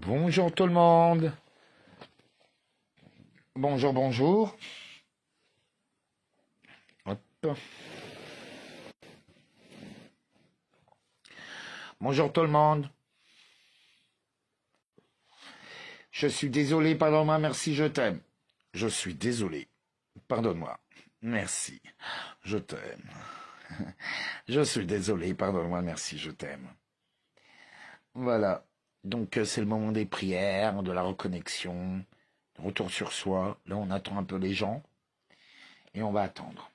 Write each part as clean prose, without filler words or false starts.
Bonjour tout le monde. Bonjour, bonjour. Hop. Bonjour tout le monde. Je suis désolé, pardonne-moi, merci, je t'aime. Je suis désolé, pardonne-moi, merci, je t'aime. Je suis désolé, pardonne-moi, merci, je t'aime. Voilà, donc c'est le moment des prières, de la reconnexion, de retour sur soi. Là, on attend un peu les gens et on va attendre.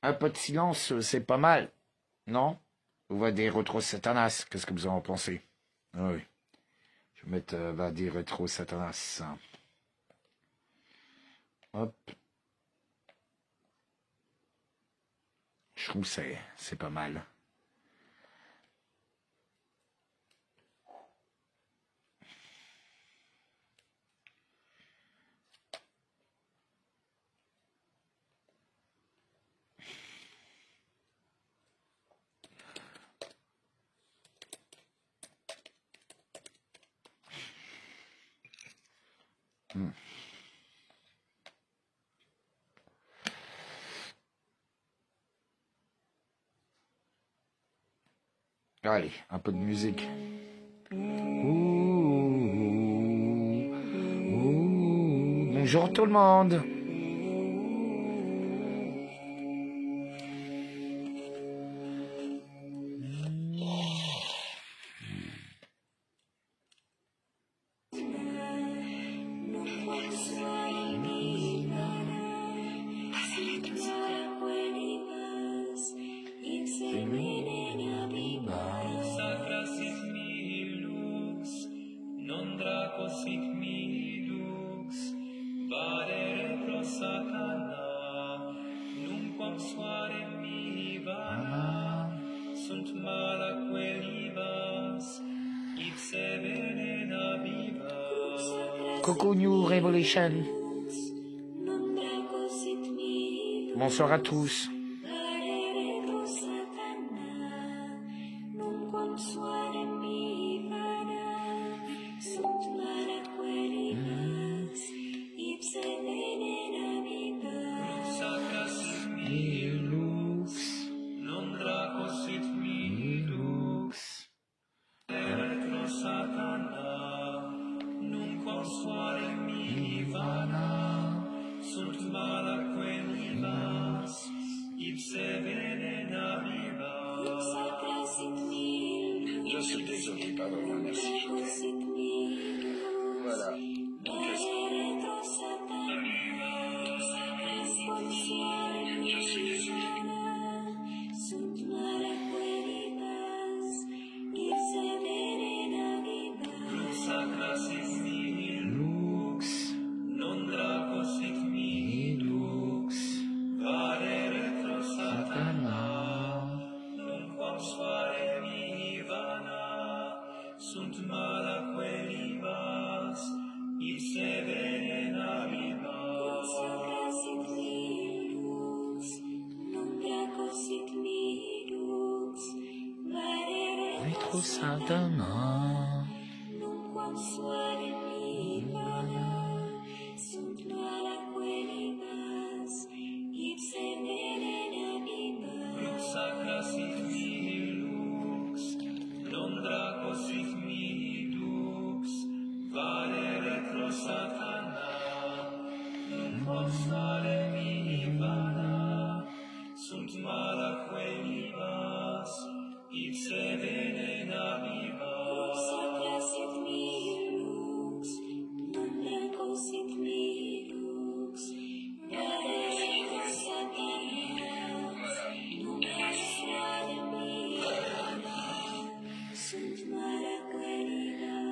Un peu de silence, c'est pas mal, non? On va dire rétro Satanas, qu'est-ce que vous en pensez? Oui, je vais mettre va dire rétro Satanas. Hop. Je trouve que c'est pas mal. Allez, un peu de musique. Bonjour tout le monde. Coucou New Revolution. Bonsoir à tous. Je suis désolé, pardon, merci, je t'aime. Voilà. Je suis désolé. Retro Satana.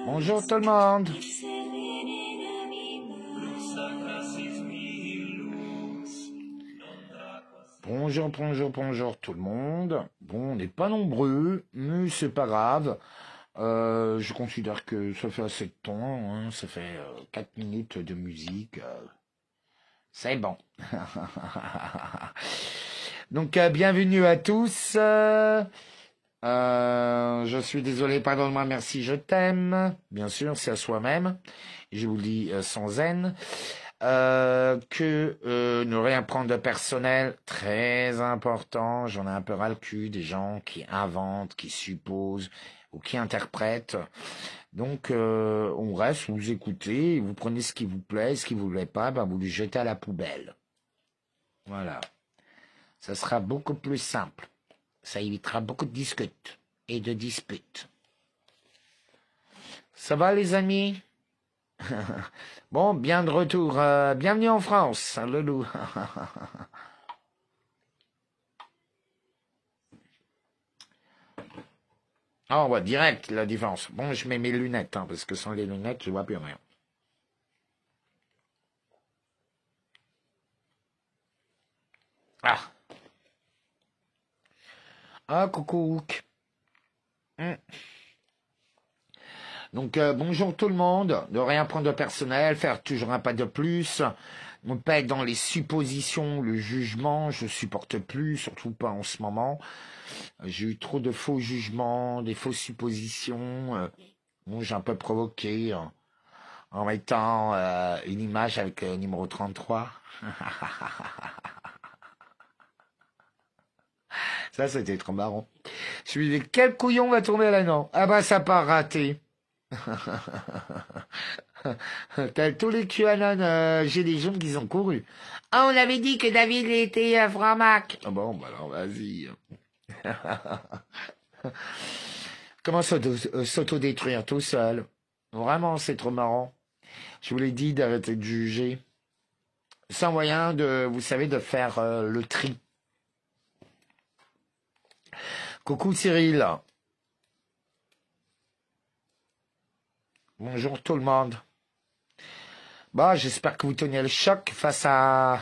Bonjour tout le monde. Bonjour tout le monde. Bon, on n'est pas nombreux, mais c'est pas grave. Je considère que ça fait assez de temps, hein. Ça fait 4 minutes de musique. C'est bon. Donc, bienvenue à tous. Je suis désolé, pardonne-moi, merci, je t'aime. Bien sûr, c'est à soi-même. Je vous le dis sans haine. Ne rien prendre de personnel, très important. J'en ai un peu ras le cul des gens qui inventent, qui supposent ou qui interprètent. Donc, on reste, vous écoutez, vous prenez ce qui vous plaît, ce qui vous plaît pas, ben vous le jetez à la poubelle. Voilà. Ça sera beaucoup plus simple. Ça évitera beaucoup de discutes et de disputes. Ça va les amis? Bon, bien de retour. Bienvenue en France, le loup. Ah, on voit direct la différence. Bon, je mets mes lunettes, parce que sans les lunettes, je vois plus rien. Ah. Ah, coucou. Donc, bonjour tout le monde. Ne rien prendre de personnel, faire toujours un pas de plus. Ne pas être dans les suppositions, le jugement, je supporte plus, surtout pas en ce moment. J'ai eu trop de faux jugements, des fausses suppositions. Bon, j'ai un peu provoqué en mettant une image avec le numéro 33. Ça, c'était trop marrant. Je me disais, quel couillon va tourner là-dedans? Ah bah, ça part raté. T'as tous les QAnon, j'ai des jeunes qui ont couru. Ah, on avait dit que David était franc-mac. Ah bon, bah alors vas-y. Comment s'autodétruire tout seul? Vraiment, c'est trop marrant. Je vous l'ai dit d'arrêter de juger. C'est un moyen de, vous savez, de faire le tri. Coucou Cyril. Bonjour tout le monde. Bah, j'espère que vous tenez le choc face à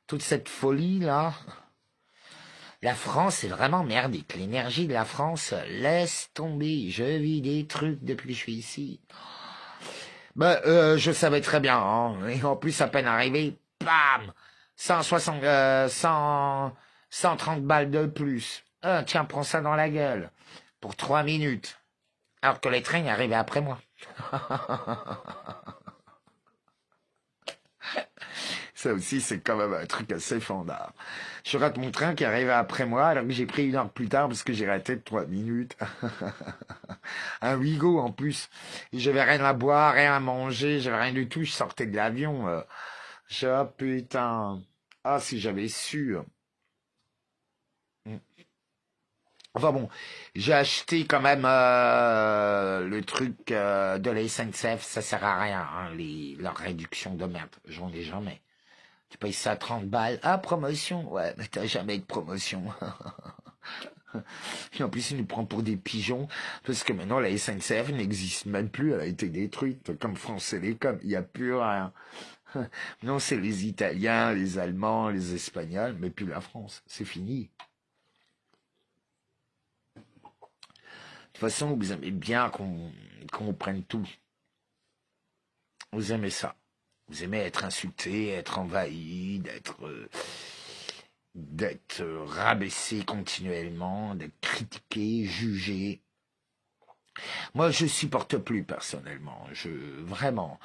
toute cette folie là. La France est vraiment merdique. L'énergie de la France, laisse tomber. Je vis des trucs depuis que je suis ici. Ben, je savais très bien. Et en plus, à peine arrivé, bam 160, 130 balles de plus. Tiens, prends ça dans la gueule. Pour 3 minutes. Alors que les trains arrivaient après moi. Ça aussi, c'est quand même un truc assez fandard. Je rate mon train qui arrivait après moi, alors que j'ai pris 1 heure plus tard parce que j'ai raté de 3 minutes. Un Wigo en plus. Et j'avais rien à boire, rien à manger, j'avais rien du tout, je sortais de l'avion. Oh putain. Ah, si j'avais su. Enfin bon, j'ai acheté quand même le truc de la SNCF, ça sert à rien, leur réduction de merde, j'en ai jamais. Tu payes ça 30 balles. Ah, promotion. Ouais, mais t'as jamais de promotion. Et en plus, il nous prend pour des pigeons, parce que maintenant, la SNCF n'existe même plus, elle a été détruite, comme France Télécom, il n'y a plus rien. Non, c'est les Italiens, les Allemands, les Espagnols, mais plus la France, c'est fini. De toute façon, vous aimez bien qu'on prenne tout. Vous aimez ça. Vous aimez être insulté, être envahi, d'être rabaissé continuellement, d'être critiqué, jugé. Moi, je supporte plus personnellement. Vraiment,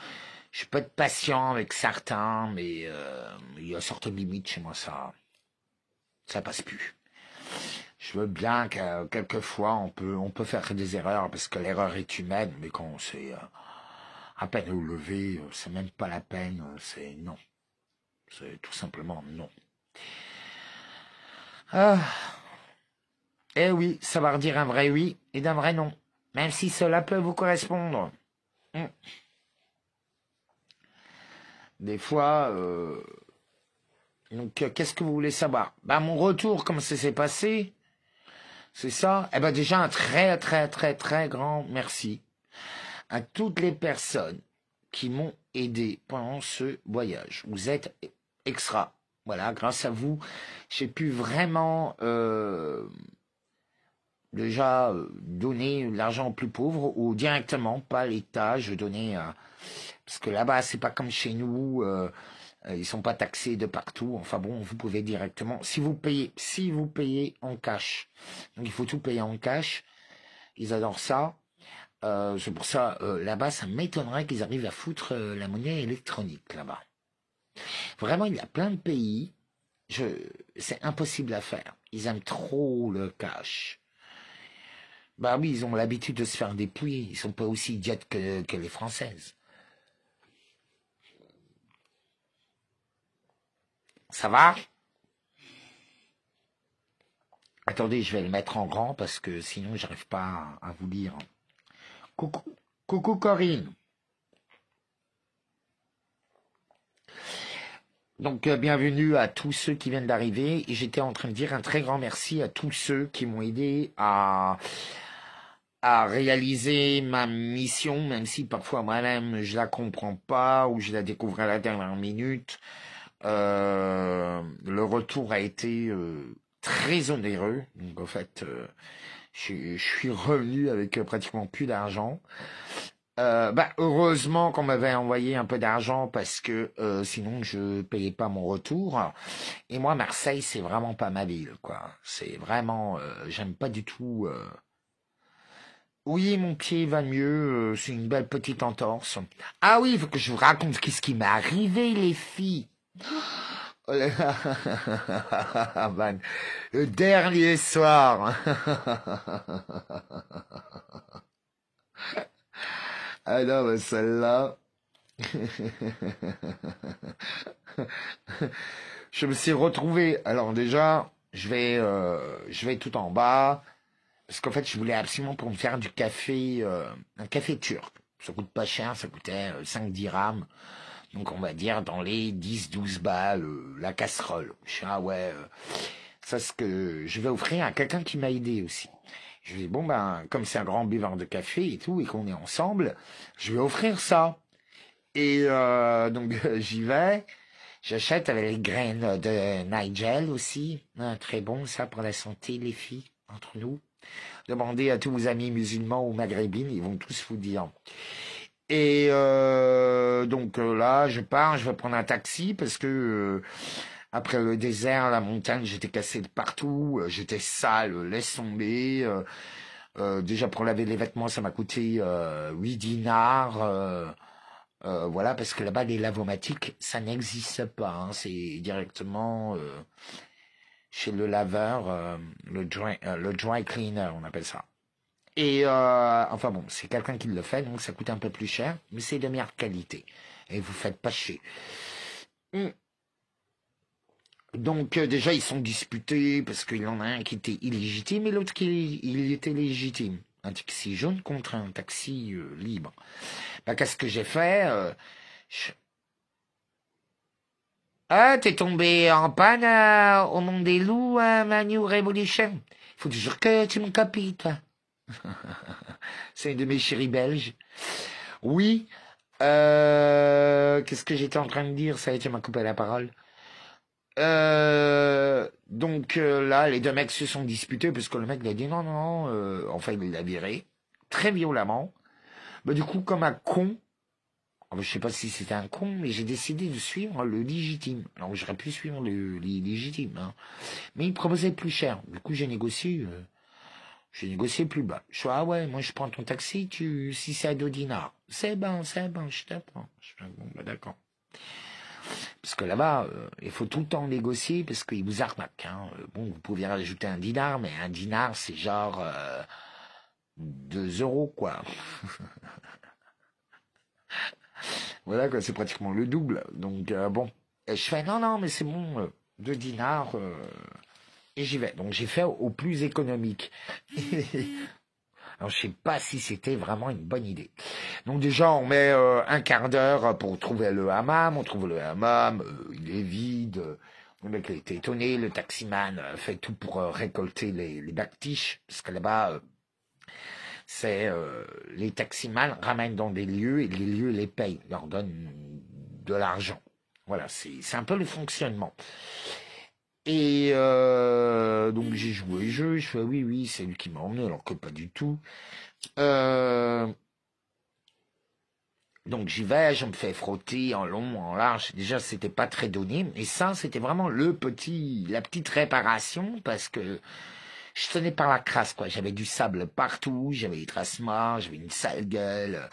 je peux être patient avec certains, mais il y a certaines limites chez moi, ça passe plus. Je veux bien que quelquefois on peut faire des erreurs parce que l'erreur est humaine, mais quand c'est à peine au lever, c'est même pas la peine, c'est non. C'est tout simplement non. Ah. Eh oui, savoir dire un vrai oui et d'un vrai non, même si cela peut vous correspondre. Des fois, donc qu'est-ce que vous voulez savoir? Bah mon retour, comment ça s'est passé? C'est ça? Eh ben déjà un très très très très grand merci à toutes les personnes qui m'ont aidé pendant ce voyage. Vous êtes extra. Voilà, grâce à vous, j'ai pu vraiment déjà donner l'argent aux plus pauvres ou directement, pas l'État, je donnais parce que là-bas c'est pas comme chez nous, Ils sont pas taxés de partout. Enfin bon, vous pouvez directement, si vous payez en cash. Donc il faut tout payer en cash. Ils adorent ça. C'est pour ça, là-bas, ça m'étonnerait qu'ils arrivent à foutre la monnaie électronique là-bas. Vraiment, il y a plein de pays, c'est impossible à faire. Ils aiment trop le cash. Bah oui, ils ont l'habitude de se faire dépouiller. Ils sont pas aussi idiotes que les Françaises. Ça va? Attendez, je vais le mettre en grand parce que sinon j'arrive pas à vous lire. Coucou, coucou Corinne. Donc bienvenue à tous ceux qui viennent d'arriver. Et j'étais en train de dire un très grand merci à tous ceux qui m'ont aidé à réaliser ma mission, même si parfois moi-même je la comprends pas ou je la découvre à la dernière minute. Le retour a été très onéreux. Donc en fait, je suis revenu avec pratiquement plus d'argent. Heureusement qu'on m'avait envoyé un peu d'argent parce que sinon je payais pas mon retour. Et moi, Marseille, c'est vraiment pas ma ville, quoi. C'est vraiment, j'aime pas du tout. Oui, mon pied va mieux. C'est une belle petite entorse. Ah oui, il faut que je vous raconte qu'est-ce qui m'est arrivé, les filles. Oh là là. Man, le dernier soir. Ah non, mais celle-là. Je me suis retrouvé. Alors déjà, je vais tout en bas parce qu'en fait, je voulais absolument pour me faire du café, un café turc. Ça coûte pas cher, ça coûtait 5 dirhams. Donc on va dire dans les 10-12 balles la casserole. Je suis ah ouais, ça c'est ce que je vais offrir à quelqu'un qui m'a aidé aussi. Je dis bon ben comme c'est un grand buveur de café et tout et qu'on est ensemble, je vais offrir ça. Et donc j'y vais. J'achète avec les graines de Nigel aussi. Très bon ça pour la santé les filles, entre nous. Demandez à tous vos amis musulmans ou maghrébines, ils vont tous vous dire. Et donc là, je pars, je vais prendre un taxi parce que après le désert, la montagne, j'étais cassé de partout, j'étais sale, laisse tomber. Déjà pour laver les vêtements, ça m'a coûté 8 dinars. Voilà, parce que là-bas, les lavomatiques, ça n'existe pas. Hein, c'est directement chez le laveur, le dry cleaner, on appelle ça. Et enfin bon, c'est quelqu'un qui le fait, donc ça coûte un peu plus cher, mais c'est de meilleure qualité. Et vous faites pas chier. Donc déjà ils sont disputés parce qu'il y en a un qui était illégitime et l'autre qui il était légitime. Un taxi jaune contre un taxi libre. Bah qu'est-ce que j'ai fait Ah, t'es tombé en panne au monde des loups, ma New Revolution. Faut toujours que tu me copies, toi. C'est une de mes chéries belges. Oui. Qu'est-ce que j'étais en train de dire? Ça y est, tu m'as coupé la parole. Donc là, les deux mecs se sont disputés parce que le mec il a dit non, non, non. Enfin, il l'a viré très violemment. Bah du coup, comme un con. Je sais pas si c'était un con, mais j'ai décidé de suivre le légitime. Alors j'aurais pu suivre le légitime, hein. Mais il proposait plus cher. Du coup, j'ai négocié plus bas. Je suis ah ouais, moi je prends ton taxi, si c'est à 2 dinars. C'est bon, je t'apprends. Je fais, bon, bah d'accord. Parce que là-bas, il faut tout le temps négocier parce qu'ils vous arnaquent. Hein. Bon, vous pouvez rajouter un dinar, mais un dinar, c'est genre 2 euros, quoi. Voilà, quoi, c'est pratiquement le double. Donc, bon. Et je fais, non, non, mais c'est bon, 2 dinars, et j'y vais. Donc, j'ai fait au plus économique. Alors, je sais pas si c'était vraiment une bonne idée. Donc, déjà, on met un quart d'heure pour trouver le hammam. On trouve le hammam, il est vide. Le mec a été étonné. Le taximan fait tout pour récolter les baktiches. Parce que là-bas, c'est les taximans ramènent dans des lieux et les lieux les payent, leur donnent de l'argent. Voilà, c'est un peu le fonctionnement. Et donc j'ai joué le jeu, je fais oui, oui, c'est lui qui m'a emmené, alors que pas du tout. Donc j'y vais, je me fais frotter en long, en large. Déjà, c'était pas très donné, mais ça, c'était vraiment la petite réparation, parce que je tenais par la crasse, quoi. J'avais du sable partout, j'avais des traces mortes, j'avais une sale gueule.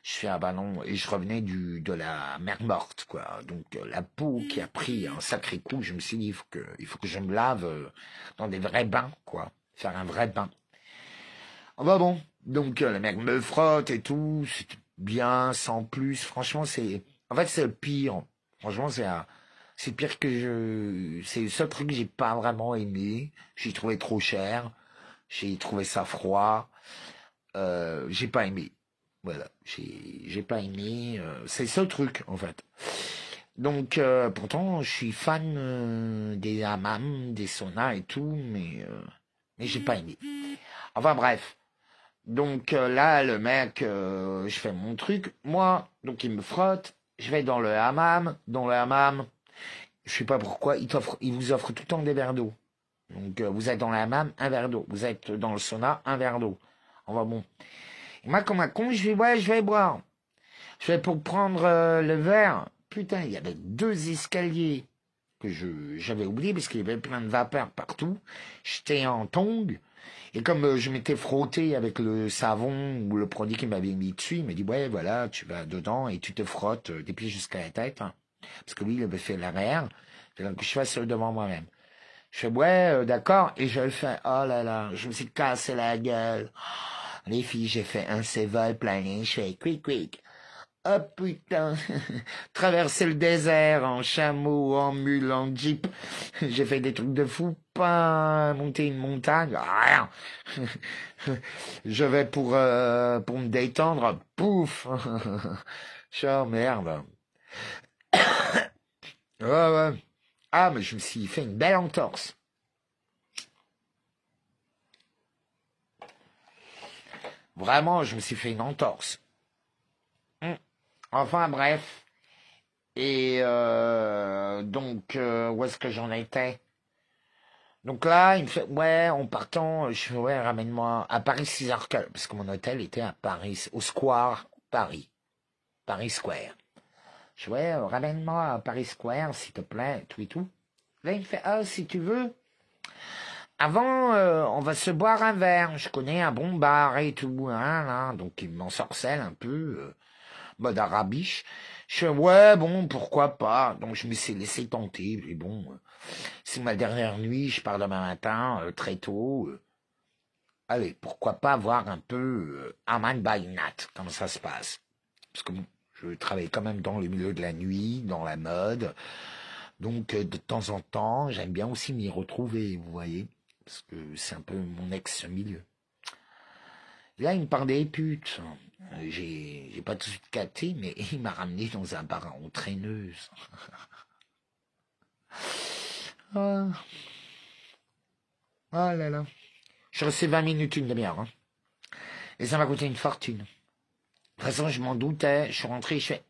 Je fais un ballon et je revenais de la mer morte, quoi. Donc la peau qui a pris un sacré coup, je me suis dit, il faut que je me lave dans des vrais bains, quoi. Faire un vrai bain. Bah bon, donc le mec me frotte et tout, c'est bien, sans plus. Franchement, en fait, c'est le pire. Franchement, c'est pire c'est le seul truc que j'ai pas vraiment aimé. J'ai trouvé trop cher. J'ai trouvé ça froid. J'ai pas aimé. Voilà, j'ai pas aimé. C'est le seul truc, en fait. Donc, pourtant, je suis fan des hammams, des saunas et tout, mais j'ai pas aimé. Enfin bref. Donc là, le mec, je fais mon truc. Moi, donc il me frotte. Je vais dans le hammam. Dans le hammam, je sais pas pourquoi, il vous offre tout le temps des verres d'eau. Donc vous êtes dans le hammam, un verre d'eau. Vous êtes dans le sauna, un verre d'eau. On va bon. Et moi, comme un con, je dis ouais, je vais boire. Je vais pour prendre le verre. Putain, il y avait 2 escaliers que j'avais oublié parce qu'il y avait plein de vapeur partout. J'étais en tongs. Et comme je m'étais frotté avec le savon ou le produit qu'il m'avait mis dessus, il m'a dit, ouais, voilà, tu vas dedans et tu te frottes des pieds jusqu'à la tête. Hein. Parce que lui, il avait fait l'arrière. Donc, je fasse devant moi-même. Je fais, ouais, d'accord. Et je le fais, oh là là, je me suis cassé la gueule. Les filles, j'ai fait un sévol plané. Je fais, quick, quick. Oh putain, traverser le désert en chameau, en mule, en jeep. J'ai fait des trucs de fou, pas monter une montagne, rien. Je vais pour me détendre, pouf. Oh merde. Ouais, ouais. Ah, mais je me suis fait une belle entorse. Vraiment, je me suis fait une entorse. Enfin, bref. Et donc, où est-ce que j'en étais? Donc là, il me fait, ouais, en partant, je fais, ouais, ramène-moi à Paris 6h, parce que mon hôtel était à Paris, au Square, Paris. Paris Square. Je fais, ouais, ramène-moi à Paris Square, s'il te plaît, tout et tout. Là, il me fait, ah, si tu veux. Avant, on va se boire un verre. Je connais un bon bar et tout, hein, là. Donc, il m'ensorcelle un peu, mode arabiche. Je fais, ouais, bon, pourquoi pas. Donc, je me suis laissé tenter. Et bon, c'est ma dernière nuit, je pars demain matin, très tôt. Allez, pourquoi pas voir un peu Aman by Nat, comment ça se passe. Parce que bon, je travaille quand même dans le milieu de la nuit, dans la mode. Donc, de temps en temps, j'aime bien aussi m'y retrouver, vous voyez. Parce que c'est un peu mon ex-milieu. Là, il me parlait des putes. J'ai pas tout de suite capté, mais il m'a ramené dans un bar en traîneuse. Ah. Oh là là. Je suis resté 20 minutes, une demi-heure. Hein. Et ça m'a coûté une fortune. De toute façon, je m'en doutais. Je suis rentré, je fais...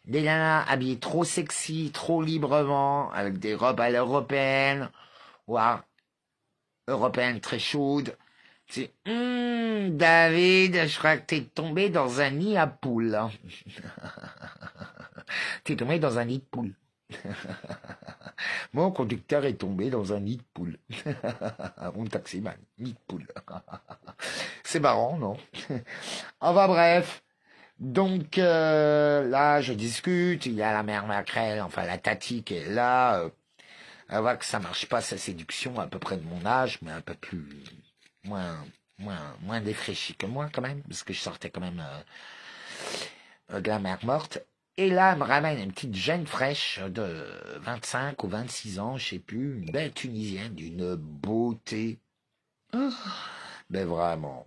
Des nanas habillées trop sexy, trop librement, avec des robes à l'européenne. Ouah, européenne très chaude. C'est... David, je crois que t'es tombé dans un nid à poules. Hein. T'es tombé dans un nid de poule. Mon conducteur est tombé dans un nid de poule. Mon taximan, nid de poule. C'est marrant, non? Enfin bref. Donc là, je discute. Il y a la mère Macrel, enfin la tati qui est là. Elle voit que ça marche pas sa séduction, à peu près de mon âge, mais un peu plus moins défraîchi que moi quand même, parce que je sortais quand même de la mer morte. Et là, elle me ramène une petite jeune fraîche de 25 ou 26 ans, je sais plus, une belle Tunisienne, d'une beauté. Mais vraiment.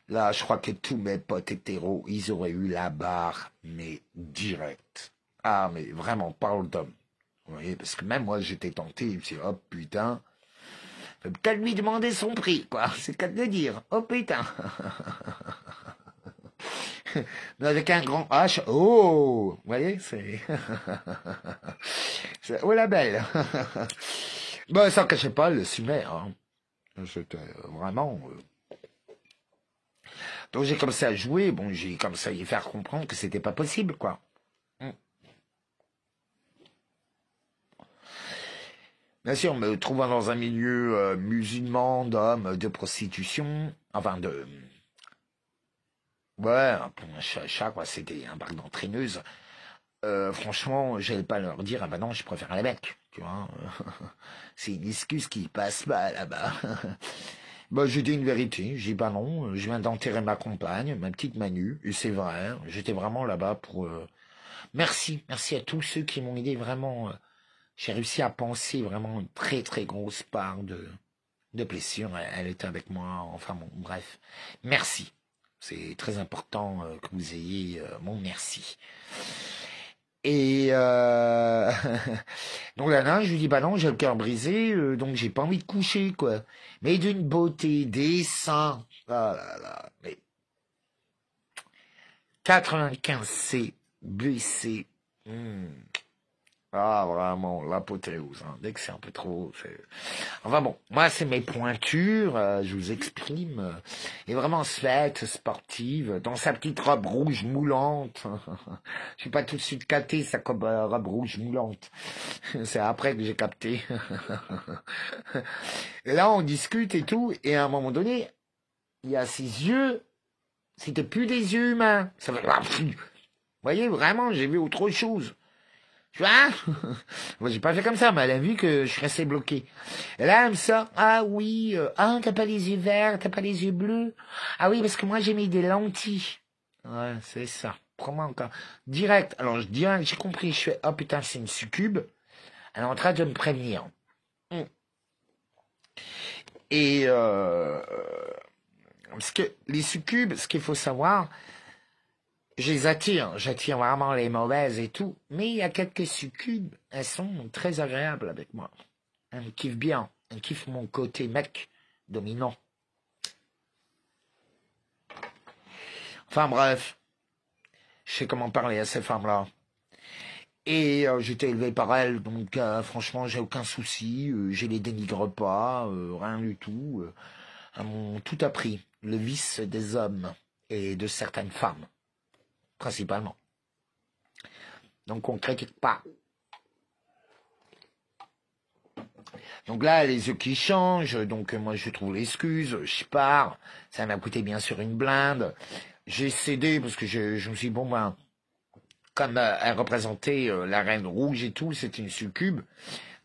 Là, je crois que tous mes potes hétéros, ils auraient eu la barre, mais direct. Ah, mais vraiment, parle d'homme. Vous voyez, parce que même moi, j'étais tenté, je me suis dit, oh putain, faut peut-être lui demander son prix, quoi. C'est qu'à le dire. Oh putain. Mais avec un grand H, oh, vous voyez, c'est... oh la belle. Bon, ça cachait pas le sumer, hein. C'était vraiment... Donc j'ai commencé à jouer, bon, j'ai commencé à y faire comprendre que c'était pas possible, quoi. Mm. Bien sûr, me trouvant dans un milieu musulman, d'hommes, de prostitution, enfin de... Ouais, pour un chat, quoi, c'était un bac d'entraîneuse. Franchement, j'allais pas leur dire, ah bah non, je préfère les mecs, tu vois. C'est une excuse qui passe pas là-bas. Bah, j'ai dit une vérité, j'ai dit bah non, je viens d'enterrer ma compagne, ma petite Manu, et c'est vrai, j'étais vraiment là-bas pour... merci à tous ceux qui m'ont aidé vraiment. J'ai réussi à penser vraiment une très très grosse part de blessure. Elle était avec moi, enfin bon, bref. Merci. C'est très important que vous ayez mon merci. Et donc là, je lui dis bah non, j'ai le cœur brisé, donc j'ai pas envie de coucher quoi. Mais d'une beauté, des seins, ah là là, mais 95C blessé. Ah vraiment l'apothéose. Hein. Dès que c'est un peu trop, enfin bon, moi c'est mes pointures, je vous exprime. Et vraiment fête sportive, dans sa petite robe rouge moulante. Je suis pas tout de suite capté sa robe rouge moulante. C'est après que j'ai capté. Et là on discute et tout, et à un moment donné, il y a ses yeux, c'était plus des yeux humains. Ça fait... Vous voyez, vraiment, j'ai vu autre chose. Tu vois? Moi, j'ai pas fait comme ça, mais elle a vu que je suis resté bloqué. Et là, elle me sort, ah oui, t'as pas les yeux verts, t'as pas les yeux bleus. Ah oui, parce que moi, j'ai mis des lentilles. Ouais, c'est ça. Prends-moi encore. Direct. Alors, direct, j'ai compris, je fais, oh putain, c'est une succube. Elle est en train de me prévenir. Et, parce que les succubes, ce qu'il faut savoir, je les attire, j'attire vraiment les mauvaises et tout, mais il y a quelques succubes, elles sont très agréables avec moi. Elles me kiffent bien, elles kiffent mon côté mec dominant. Enfin bref, je sais comment parler à ces femmes-là. Et j'étais élevé par elles, donc franchement j'ai aucun souci, je les dénigre pas, rien du tout. Elles m'ont tout appris, le vice des hommes et de certaines femmes, principalement. Donc on ne critique pas. Donc là, les yeux qui changent, donc moi je trouve l'excuse, je pars, ça m'a coûté bien sûr une blinde. J'ai cédé parce que je me suis dit, bon ben, comme elle représentait la reine rouge et tout, c'était une succube,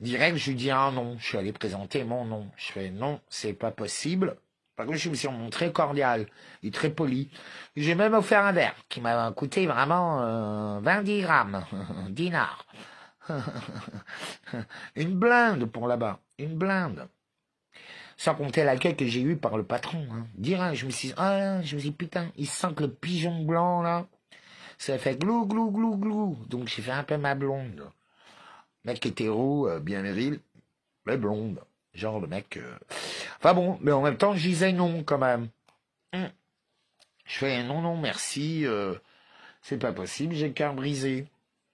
direct je lui dis ah non, je suis allé présenter mon nom. Je fais non, c'est pas possible. Par contre, je me suis montré cordial et très poli. J'ai même offert un verre qui m'a coûté vraiment 20 grammes, dinars. Une blinde pour là-bas, une blinde. Sans compter l'accueil que j'ai eu par le patron. Hein. Direct, je me suis dit, putain, il sent que le pigeon blanc, là, ça fait glou, glou, glou, glou. Donc j'ai fait un peu ma blonde. Mec hétéro, bien viril, mais blonde. Genre le mec... Enfin bon, mais en même temps, je disais non, quand même. Je fais non, merci, c'est pas possible, j'ai le cœur brisé.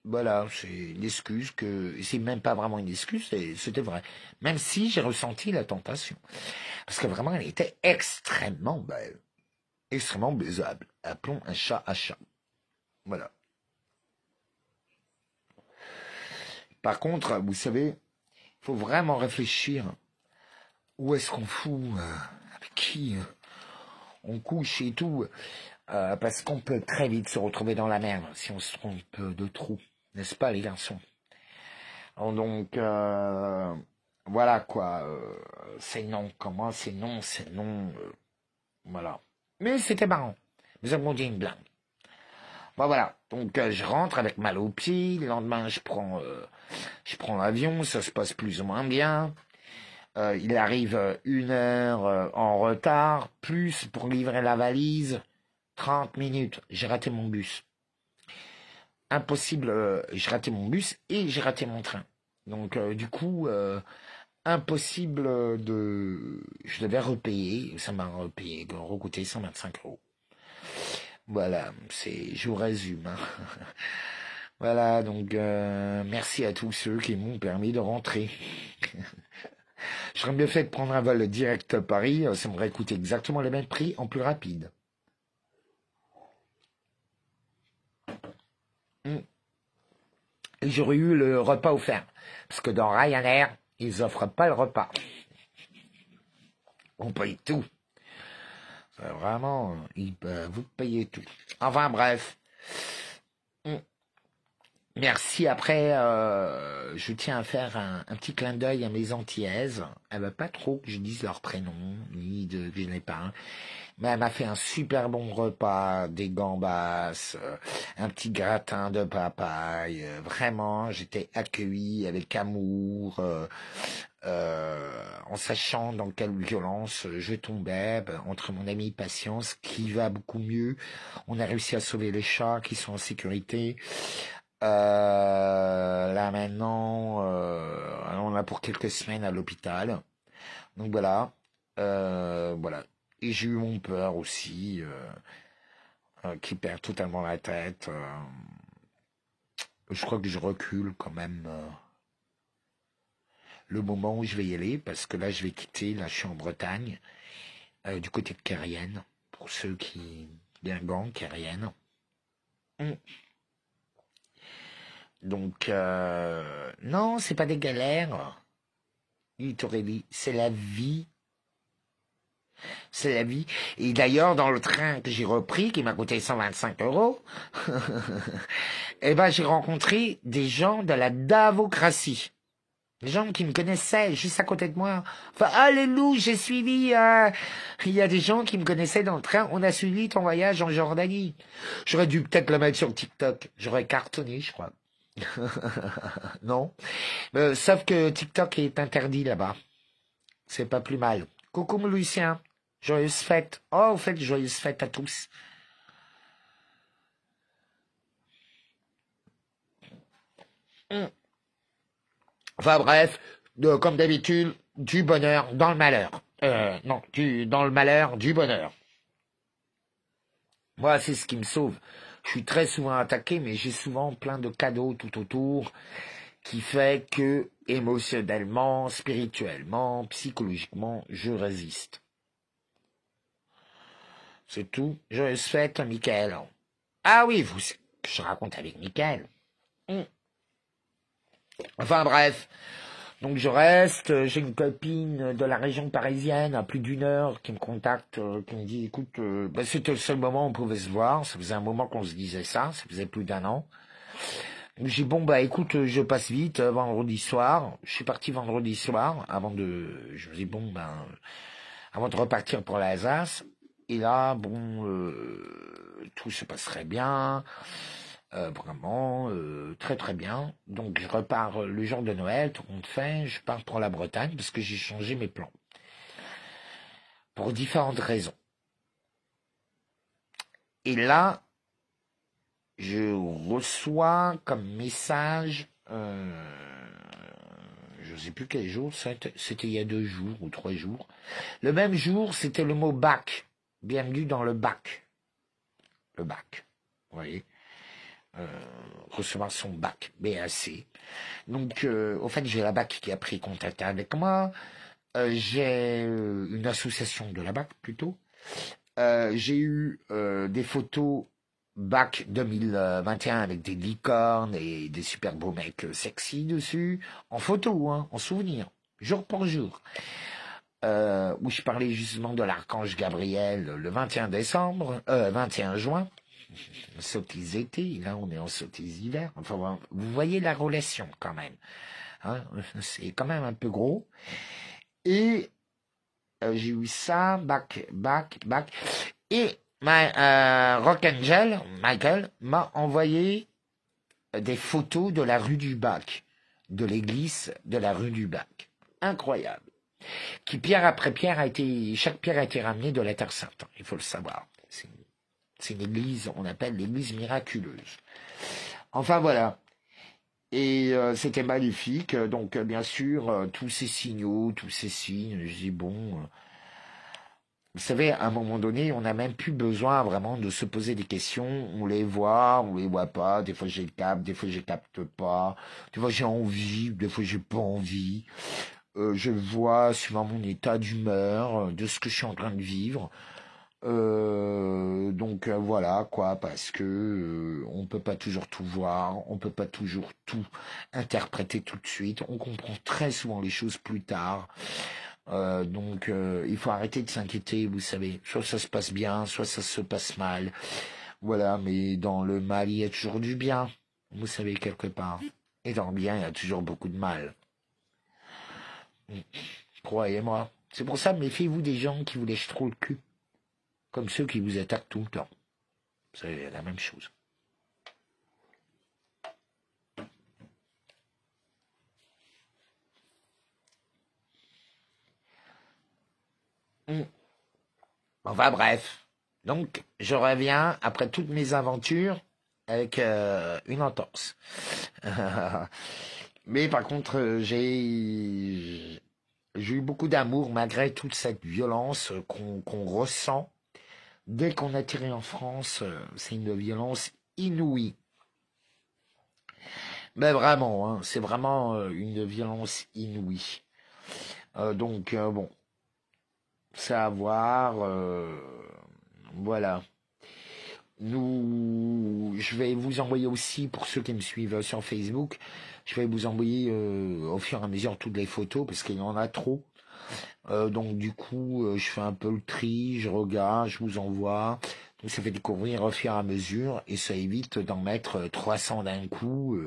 Voilà, c'est une excuse que... C'est même pas vraiment une excuse, c'était vrai. Même si j'ai ressenti la tentation. Parce que vraiment, elle était extrêmement belle. Extrêmement baisable. Appelons un chat à chat. Voilà. Par contre, vous savez, il faut vraiment réfléchir. Où est-ce qu'on fout avec qui on couche et tout parce qu'on peut très vite se retrouver dans la merde si on se trompe de trou. N'est-ce pas, les garçons? Donc, voilà, quoi. C'est non. Comment c'est non, c'est non. Voilà. Mais c'était marrant. Nous avons dit une blague. Bon, voilà. Donc, je rentre avec mal aux pieds. Le lendemain, je prends l'avion. Ça se passe plus ou moins bien. Il arrive 1 heure en retard. Plus pour livrer la valise. 30 minutes. J'ai raté mon bus. Impossible, j'ai raté mon bus et j'ai raté mon train. Donc du coup, impossible je devais repayer, ça m'a recoûté 125 €. Voilà, je vous résume. Hein. Voilà, donc merci à tous ceux qui m'ont permis de rentrer. J'aurais bien fait de prendre un vol direct à Paris, ça m'aurait coûté exactement le même prix en plus rapide. Mm. Et j'aurais eu le repas offert. Parce que dans Ryanair, ils offrent pas le repas. On paye tout. Vraiment, vous payez tout. Enfin bref. Mm. Merci. Après, je tiens à faire un petit clin d'œil à mes antillaises. Elle veut pas trop que je dise leur prénom, ni que je les parle. Mais elle m'a fait un super bon repas, des gambas, un petit gratin de papaye. Vraiment, j'étais accueilli avec amour, en sachant dans quelle violence je tombais, entre mon ami Patience, qui va beaucoup mieux. On a réussi à sauver les chats qui sont en sécurité. Là maintenant, on a pour quelques semaines à l'hôpital. Donc voilà, voilà. Et j'ai eu mon père aussi, qui perd totalement la tête. Je crois que je recule quand même le moment où je vais y aller, parce que là je vais quitter, là je suis en Bretagne, du côté de Cayenne, pour ceux qui... Guingamp, Cayenne. Donc, non, c'est pas des galères. Il t'aurait dit, c'est la vie. C'est la vie. Et d'ailleurs, dans le train que j'ai repris, qui m'a coûté 125 €, eh ben, j'ai rencontré des gens de la Davocratie. Des gens qui me connaissaient juste à côté de moi. Enfin, alléluia, j'ai suivi... Il y a des gens qui me connaissaient dans le train. On a suivi ton voyage en Jordanie. J'aurais dû peut-être le mettre sur TikTok. J'aurais cartonné, je crois. Non. Sauf que TikTok est interdit là-bas. C'est pas plus mal. Coucou mon Lucien. Joyeuse fête. Oh, en fait, joyeuse fête à tous. Enfin bref, comme d'habitude, du bonheur dans le malheur. Non, dans le malheur, du bonheur. Moi, c'est ce qui me sauve. Je suis très souvent attaqué, mais j'ai souvent plein de cadeaux tout autour, qui fait que émotionnellement, spirituellement, psychologiquement, je résiste. C'est tout. Joyeuse fête, Michael. Ah oui, je raconte avec Michael. Enfin bref, donc je reste, j'ai une copine de la région parisienne à plus d'1 heure qui me contacte, qui me dit écoute, c'était le seul moment où on pouvait se voir, ça faisait un moment qu'on se disait ça faisait plus d'1 an. Donc j'ai dit bon écoute, je passe vite, vendredi soir, je suis parti vendredi soir, je me dis avant de repartir pour l'Alsace, et là tout se passerait bien. Vraiment, très très bien. Donc je repars le jour de Noël, tout compte fait, je pars pour la Bretagne parce que j'ai changé mes plans. Pour différentes raisons. Et là, je reçois comme message, je ne sais plus quel jour, c'était il y a 2 jours ou 3 jours. Le même jour, c'était le mot bac. Bienvenue dans le bac. Le bac. Vous voyez, recevoir son bac, BAC. Donc, au fait, j'ai la BAC qui a pris contact avec moi. J'ai une association de la BAC, plutôt. J'ai eu des photos BAC 2021 avec des licornes et des super beaux mecs sexy dessus, en photo, en souvenir, jour pour jour. Où je parlais justement de l'archange Gabriel le 21 juin. Sottise été, là on est en sottise hiver. Enfin, vous voyez la relation quand même. C'est quand même un peu gros. Et j'ai eu ça, bac. Et Rock Angel, Michael, m'a envoyé des photos de la rue du Bac, de l'église de la rue du Bac. Incroyable. Qui pierre après pierre chaque pierre a été ramenée de la Terre Sainte. Il faut le savoir. C'est une église, on appelle l'église miraculeuse. Enfin voilà. Et c'était magnifique. Donc bien sûr, tous ces signaux, tous ces signes, je dis vous savez, à un moment donné, on n'a même plus besoin vraiment de se poser des questions. On les voit pas. Des fois, je les capte, des fois, je les capte pas. Des fois, j'ai envie, des fois, j'ai pas envie. Je vois suivant mon état d'humeur, de ce que je suis en train de vivre. Donc voilà quoi, parce que on peut pas toujours tout voir, on peut pas toujours tout interpréter tout de suite. On comprend très souvent les choses plus tard. Donc il faut arrêter de s'inquiéter, vous savez. Soit ça se passe bien, soit ça se passe mal. Voilà, mais dans le mal, il y a toujours du bien, vous savez, quelque part. Et dans le bien, il y a toujours beaucoup de mal. Croyez-moi. C'est pour ça, méfiez-vous des gens qui vous lèchent trop le cul. Comme ceux qui vous attaquent tout le temps. C'est la même chose. Enfin bref. Donc, je reviens après toutes mes aventures avec une entorse. Mais par contre, j'ai eu beaucoup d'amour malgré toute cette violence qu'on ressent. Dès qu'on est atterrit en France, c'est une violence inouïe. Mais vraiment, hein, c'est vraiment une violence inouïe. Donc, bon, c'est à voir. Voilà. Je vais vous envoyer aussi, pour ceux qui me suivent sur Facebook, je vais vous envoyer au fur et à mesure toutes les photos, parce qu'il y en a trop. Donc du coup, je fais un peu le tri, je regarde, je vous envoie. Donc ça fait découvrir au fur et à mesure, et ça évite d'en mettre 300 d'un coup,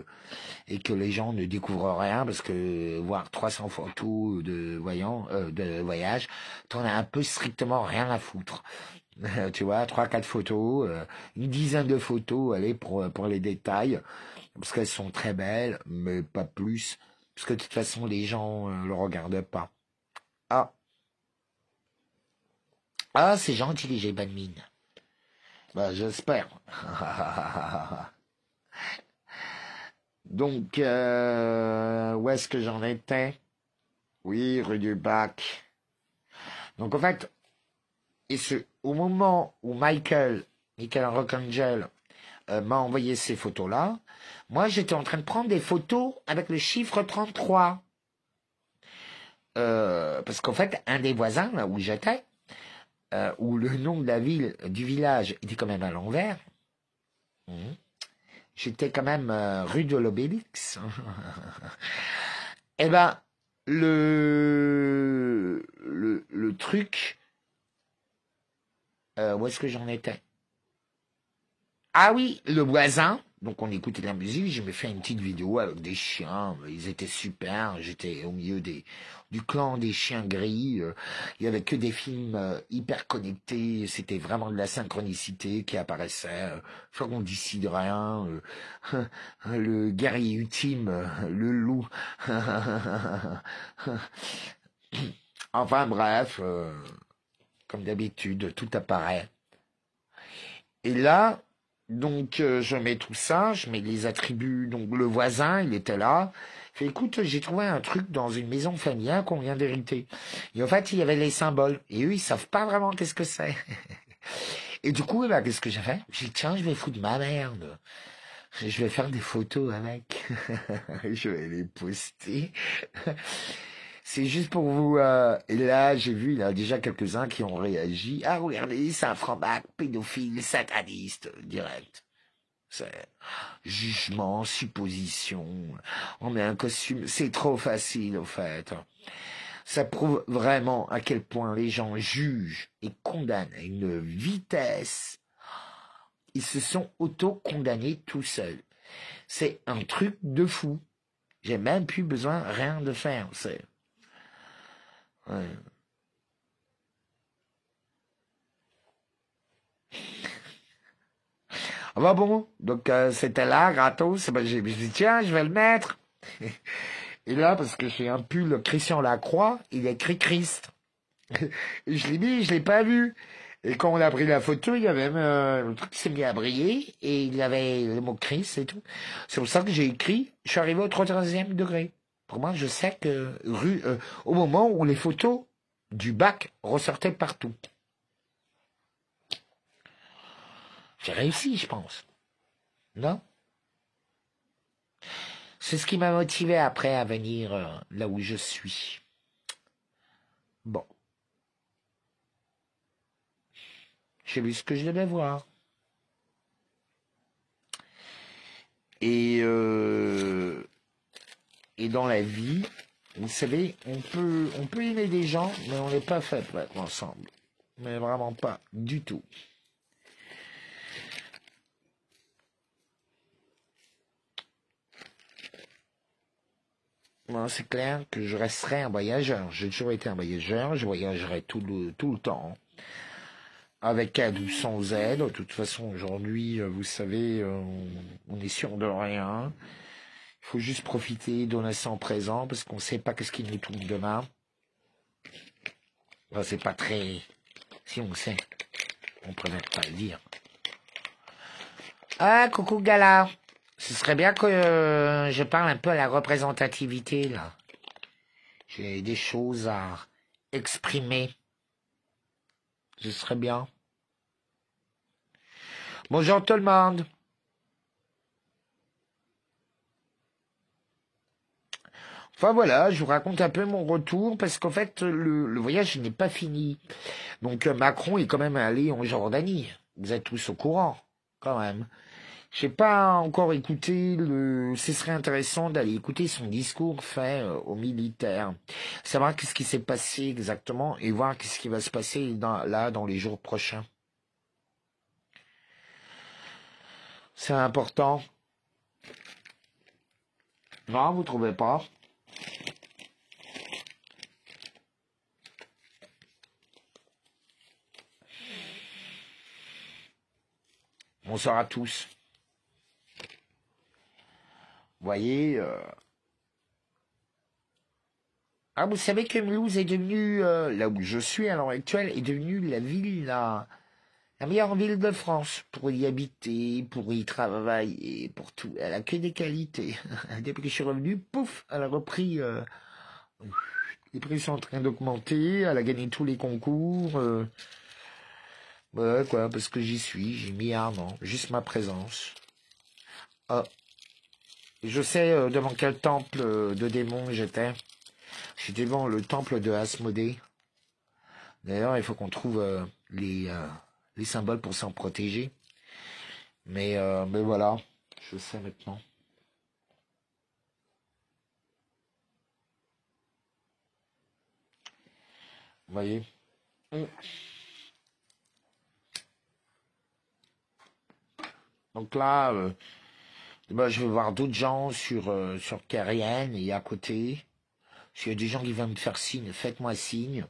et que les gens ne découvrent rien, parce que voir 300 photos de voyage, t'en as un peu strictement rien à foutre. Tu vois, 3-4 photos, une dizaine de photos, allez, pour les détails, parce qu'elles sont très belles, mais pas plus, parce que de toute façon, les gens le regardent pas. Ah, ah, c'est gentil, j'ai bonne mine. Bah, j'espère. Donc, où est-ce que j'en étais? Oui, rue du Bac. Donc, en fait, au moment où Michael Rockangel, m'a envoyé ces photos-là, moi, j'étais en train de prendre des photos avec le chiffre 33. Parce qu'en fait, un des voisins, là où j'étais, où le nom de la ville, du village, était quand même à l'envers, j'étais quand même rue de l'Obélix. Eh ben, le truc, où est-ce que j'en étais? Ah oui, le voisin. Donc on écoutait de la musique, je me fais une petite vidéo avec des chiens, ils étaient super, j'étais au milieu du clan des chiens gris, il y avait que des films hyper connectés, c'était vraiment de la synchronicité qui apparaissait, je crois qu'on décide rien, le guerrier ultime, le loup, enfin bref, comme d'habitude, tout apparaît. Et là, donc je mets tout ça, je mets les attributs, donc le voisin, il était là. Il fait, écoute, j'ai trouvé un truc dans une maison familiale qu'on vient d'hériter. Et en fait, il y avait les symboles. Et eux, ils savent pas vraiment qu'est-ce que c'est. Et du coup, bah, qu'est-ce que j'ai fait? J'ai dit, tiens, je vais foutre ma merde. Je vais faire des photos avec. Je vais les poster. C'est juste pour vous. Et là, j'ai vu, il y a déjà quelques-uns qui ont réagi. Ah, regardez, c'est un franc-bac, pédophile, sataniste, direct. C'est jugement, supposition. On met un costume. C'est trop facile, au fait. Ça prouve vraiment à quel point les gens jugent et condamnent à une vitesse. Ils se sont auto-condamnés tout seuls. C'est un truc de fou. J'ai même plus besoin rien de faire. C'est... Ouais. Ah bah bon, donc c'était là, gratos, ben, j'ai dit tiens, je vais le mettre. Et là, parce que j'ai un pull Christian Lacroix, il a écrit Christ. Et je l'ai mis, je l'ai pas vu. Et quand on a pris la photo, il y avait même le truc qui s'est mis à briller et il y avait le mot Christ et tout. C'est pour ça que j'ai écrit, je suis arrivé au 3e degré. Pour moi, je sais que au moment où les photos du bac ressortaient partout. J'ai réussi, je pense. Non? C'est ce qui m'a motivé après à venir là où je suis. Bon. J'ai vu ce que je devais voir. Et dans la vie, vous savez, on peut aimer des gens, mais on n'est pas fait pour être ensemble. Mais vraiment pas du tout. Bon, c'est clair que je resterai un voyageur. J'ai toujours été un voyageur. Je voyagerai tout le temps. Avec aide ou sans aide. De toute façon, aujourd'hui, vous savez, on est sûr de rien. Il faut juste profiter de l'instant présent parce qu'on ne sait pas qu'est-ce qui nous tombe demain. Enfin, c'est pas très... Si on sait, on préfère pas le dire. Ah, coucou Gala. Ce serait bien que je parle un peu à la représentativité, là. J'ai des choses à exprimer. Ce serait bien. Bonjour tout le monde. Enfin voilà, je vous raconte un peu mon retour parce qu'en fait le voyage n'est pas fini. Donc Macron est quand même allé en Jordanie. Vous êtes tous au courant, quand même. J'ai pas encore écouté ce serait intéressant d'aller écouter son discours fait aux militaires. Savoir qu'est-ce qui s'est passé exactement et voir qu'est-ce qui va se passer dans les jours prochains. C'est important. Non, vous trouvez pas? Bonsoir à tous. Vous voyez, ah, vous savez que Mulhouse est devenue, là où je suis à l'heure actuelle, est devenue la meilleure ville de France pour y habiter, pour y travailler, pour tout. Elle a que des qualités. Depuis que je suis revenu, pouf, elle a repris. Les prix sont en train d'augmenter. Elle a gagné tous les concours. Ouais, quoi, parce que j'y suis. J'ai mis un an. Juste ma présence. Ah. Je sais devant quel temple de démons j'étais. J'étais devant le temple de Asmodée. D'ailleurs, il faut qu'on trouve les symboles pour s'en protéger. Mais voilà, je sais maintenant. Vous voyez. Donc là, je vais voir d'autres gens sur Karian et à côté. S'il y a des gens qui veulent me faire signe, faites-moi signe.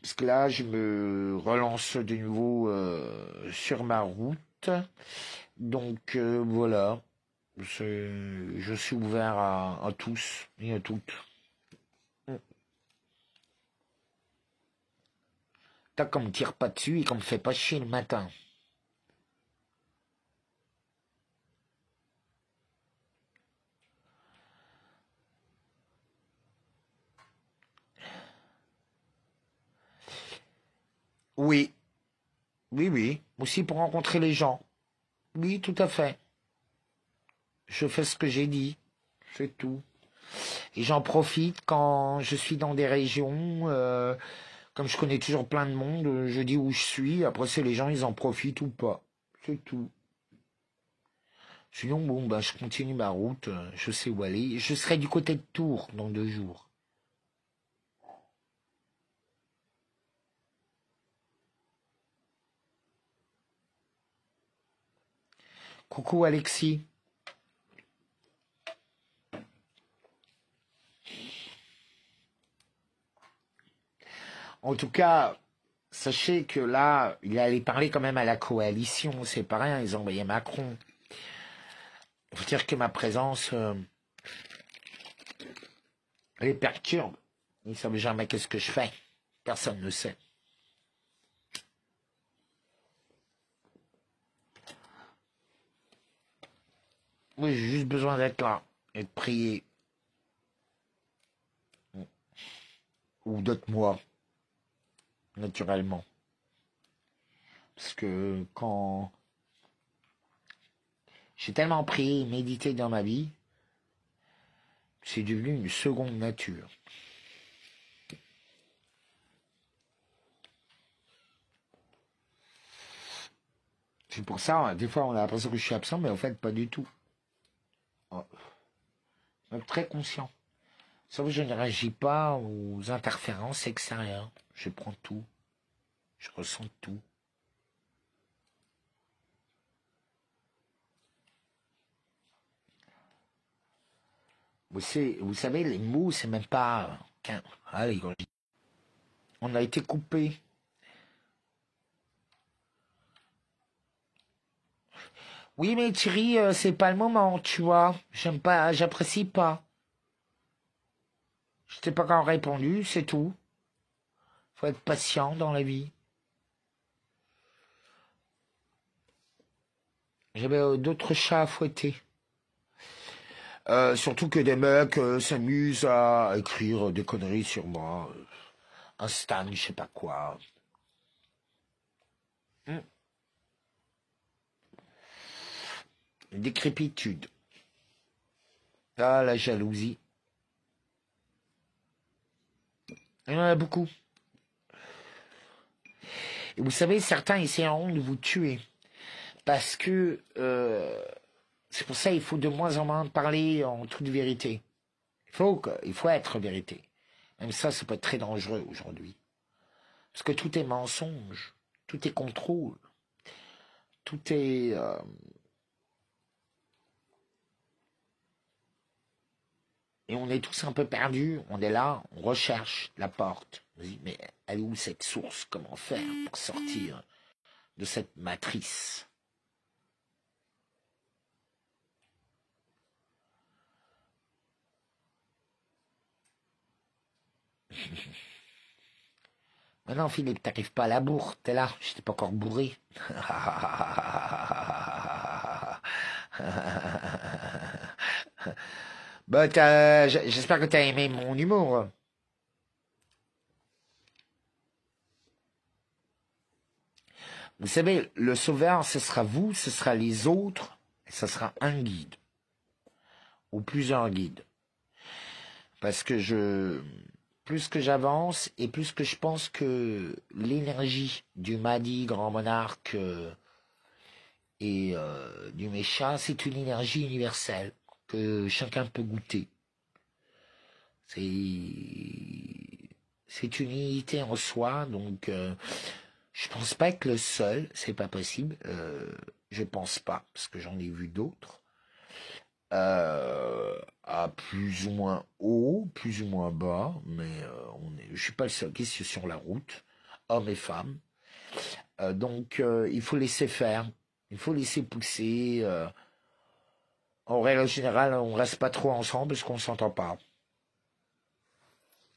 Parce que là, je me relance de nouveau sur ma route. Donc voilà. Je suis ouvert à tous et à toutes. Tant qu'on me tire pas dessus et qu'on me fait pas chier le matin. Oui, oui. Aussi pour rencontrer les gens. Oui, tout à fait. Je fais ce que j'ai dit. C'est tout. Et j'en profite quand je suis dans des régions, comme je connais toujours plein de monde, je dis où je suis, après c'est les gens, ils en profitent ou pas. C'est tout. Sinon, bon, bah, je continue ma route, je sais où aller. Je serai du côté de Tours dans 2 jours. Coucou Alexis. En tout cas, sachez que là, il allait parler quand même à la coalition, c'est pas rien, ils ont envoyé Macron. Il faut dire que ma présence les perturbe. Ils ne savent jamais qu'est-ce que je fais. Personne ne sait. Oui, j'ai juste besoin d'être là et de prier. Ou d'être moi, naturellement. Parce que quand j'ai tellement prié et médité dans ma vie, c'est devenu une seconde nature. C'est pour ça, des fois, on a l'impression que je suis absent, mais en fait, pas du tout. Oh. Donc, très conscient. Sauf que je ne réagis pas aux interférences extérieures. Je prends tout. Je ressens tout. Vous savez, les mots, c'est même pas... Allez, on a été coupé. Oui, mais Thierry, c'est pas le moment, tu vois. J'aime pas, j'apprécie pas. Je t'ai pas encore répondu, c'est tout. Faut être patient dans la vie. J'avais d'autres chats à fouetter. Surtout que des mecs s'amusent à écrire des conneries sur moi. Un stan, je sais pas quoi. Décrépitude. Ah, la jalousie. Il y en a beaucoup. Et vous savez, certains essaieront de vous tuer. Parce que c'est pour ça qu'il faut de moins en moins parler en toute vérité. Il faut être vérité. Même ça peut être très dangereux aujourd'hui. Parce que tout est mensonge, tout est contrôle, tout est... Et on est tous un peu perdus, on est là, on recherche la porte. On se dit, mais elle est où cette source? Comment faire pour sortir de cette matrice? Maintenant, Philippe, t'arrives pas à la bourre, t'es là, j'étais pas encore bourré. Bah, j'espère que t'as aimé mon humour. Vous savez, le sauveur, ce sera vous, ce sera les autres, et ce sera un guide. Ou plusieurs guides. Parce que plus que j'avance, et plus que je pense que l'énergie du Mahdi, grand monarque, et du Mécha, c'est une énergie universelle que chacun peut goûter. C'est une unité en soi, donc je pense pas être le seul, c'est pas possible. Je pense pas, parce que j'en ai vu d'autres. À plus ou moins haut, plus ou moins bas, mais je suis pas le seul qui est sur la route, hommes et femmes. Donc il faut laisser faire, il faut laisser pousser. En règle générale, on reste pas trop ensemble parce qu'on s'entend pas.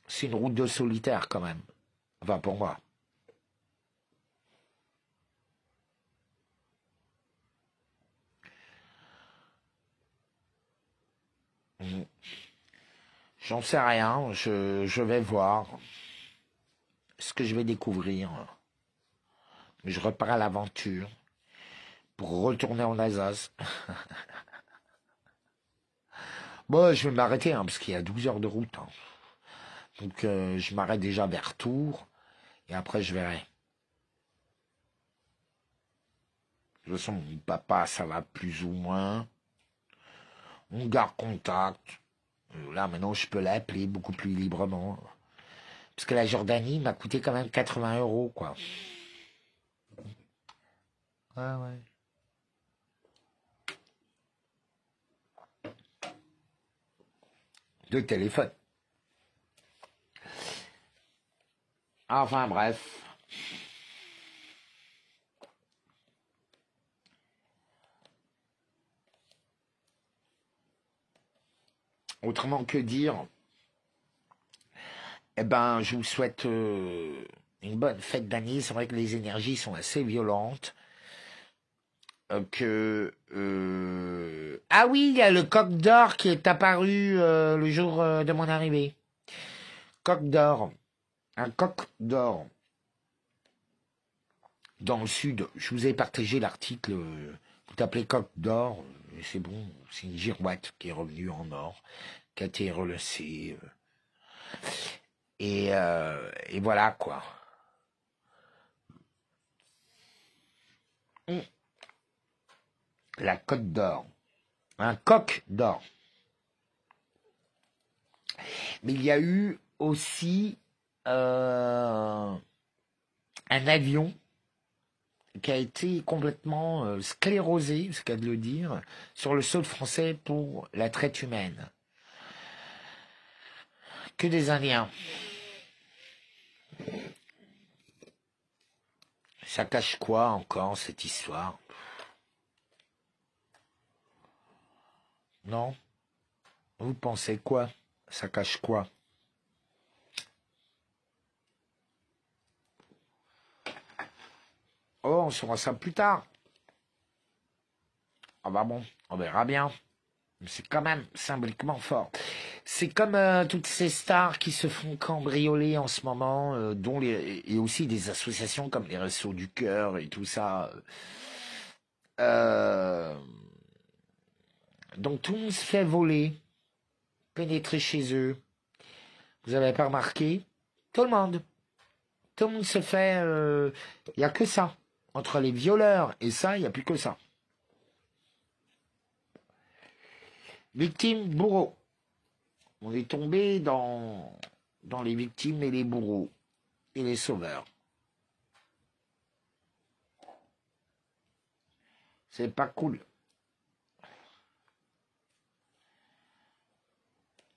C'est une route de solitaire quand même. Enfin pour moi. J'en sais rien, je vais voir ce que je vais découvrir. Je repars à l'aventure pour retourner en Alsace. Bon, je vais m'arrêter parce qu'il y a 12 heures de route. Donc je m'arrête déjà vers Tours et après je verrai. De toute façon, mon papa, ça va plus ou moins. On garde contact. Là, maintenant, je peux l'appeler beaucoup plus librement. Parce que la Jordanie m'a coûté quand même 80 euros, quoi. Ouais, ouais. De téléphone. Enfin, bref. Autrement que dire, eh ben, je vous souhaite une bonne fête d'année. C'est vrai que les énergies sont assez violentes. Ah oui, il y a le coq d'or qui est apparu le jour de mon arrivée. Coq d'or. Un coq d'or. Dans le sud, je vous ai partagé l'article. Vous tapez coq d'or. C'est bon, c'est une girouette qui est revenue en or, qui a été relacée. Et voilà quoi. La Côte d'Or. Un coq d'or. Mais il y a eu aussi un avion qui a été complètement sclérosé, c'est le cas de le dire, sur le sol français pour la traite humaine. Que des Indiens. Ça cache quoi encore, cette histoire? Non? Vous pensez quoi? Ça cache quoi? Oh, on saura ça plus tard. Ah bah bon, on verra bien. C'est quand même symboliquement fort. C'est comme toutes ces stars qui se font cambrioler en ce moment, dont et aussi des associations comme les Restos du Cœur et tout ça. Donc tout le monde se fait voler, pénétrer chez eux. Vous avez pas remarqué? Tout le monde. Tout le monde se fait... Il n'y a que ça. Entre les violeurs et ça, il n'y a plus que ça. Victime, bourreau. On est tombé dans les victimes et les bourreaux et les sauveurs. C'est pas cool.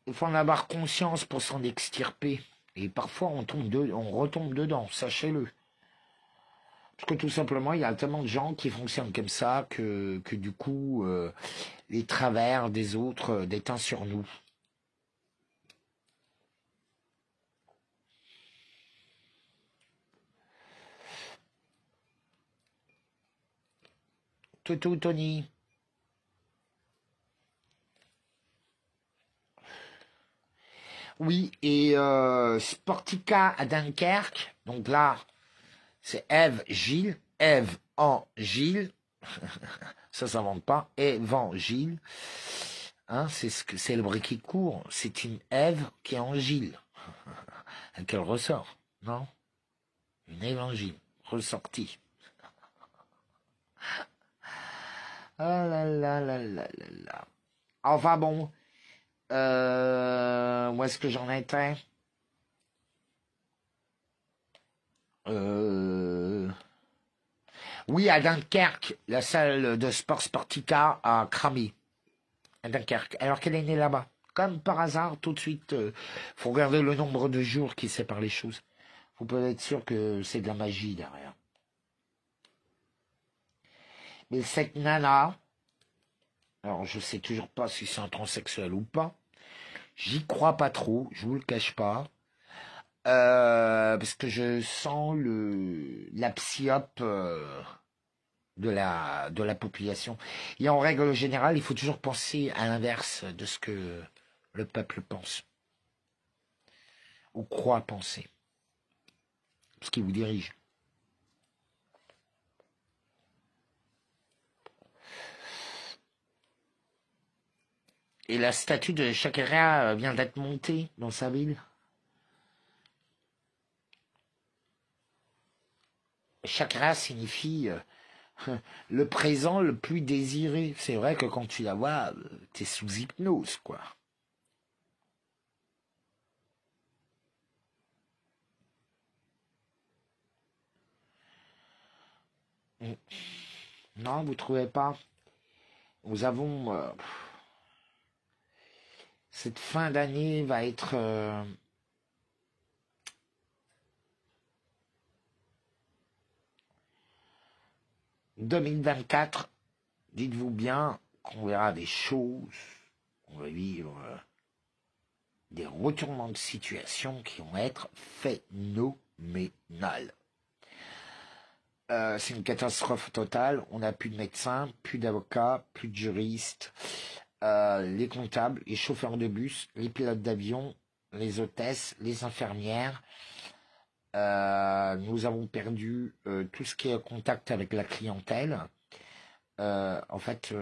Il faut en avoir conscience pour s'en extirper. Et parfois, on retombe dedans, sachez-le. Parce que tout simplement, il y a tellement de gens qui fonctionnent comme ça que du coup, les travers des autres déteignent sur nous. Toutou, Tony. Oui, et Sportica à Dunkerque. Donc là, c'est Ève Gilles. Ève en Gilles. Ça s'invente pas. Évangile. Hein, c'est le briquet court. C'est une Ève qui est en Gilles. Qu'elle ressort. Non? Une évangile. Ressortie. Ah là là là là là là. Enfin bon. Où est-ce que j'en étais? Oui, à Dunkerque, la salle de sport Sportica a cramé. À Dunkerque. Alors qu'elle est née là-bas. Comme par hasard, tout de suite, faut regarder le nombre de jours qui séparent les choses. Vous pouvez être sûr que c'est de la magie derrière. Mais cette nana, alors je sais toujours pas si c'est un transsexuel ou pas. J'y crois pas trop, je vous le cache pas. Parce que je sens la psyope de la population. Et en règle générale, il faut toujours penser à l'inverse de ce que le peuple pense. Ou croit penser. Ce qui vous dirige. Et la statue de Shakira vient d'être montée dans sa ville. Shakira signifie le présent le plus désiré. C'est vrai que quand tu la vois, t'es sous hypnose, quoi. Non, vous trouvez pas? Nous avons... cette fin d'année va être... 2024, dites-vous bien qu'on verra des choses, on va vivre des retournements de situation qui vont être phénoménales. C'est une catastrophe totale. On n'a plus de médecins, plus d'avocats, plus de juristes, les comptables, les chauffeurs de bus, les pilotes d'avion, les hôtesses, les infirmières. Nous avons perdu tout ce qui est contact avec la clientèle. En fait,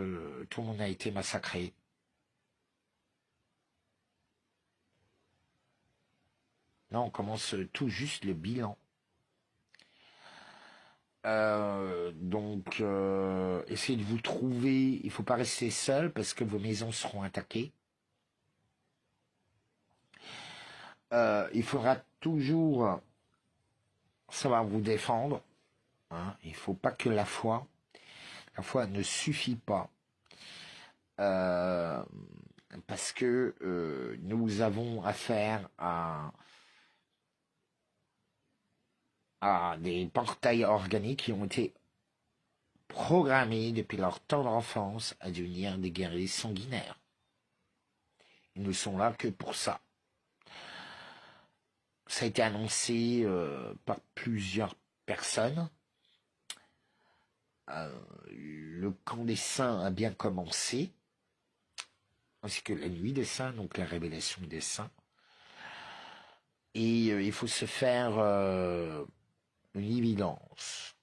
tout le monde a été massacré. Là, on commence tout juste le bilan. Donc, essayez de vous trouver. Il faut pas rester seul parce que vos maisons seront attaquées. Il faudra toujours savoir vous défendre. Hein. Il faut pas que la foi ne suffit pas. Parce que nous avons affaire à des portails organiques qui ont été programmés depuis leur tendre enfance à devenir des guerriers sanguinaires. Ils ne sont là que pour ça. Ça a été annoncé par plusieurs personnes. Le camp des saints a bien commencé, ainsi que la nuit des saints, donc la révélation des saints. Et il faut se faire une évidence.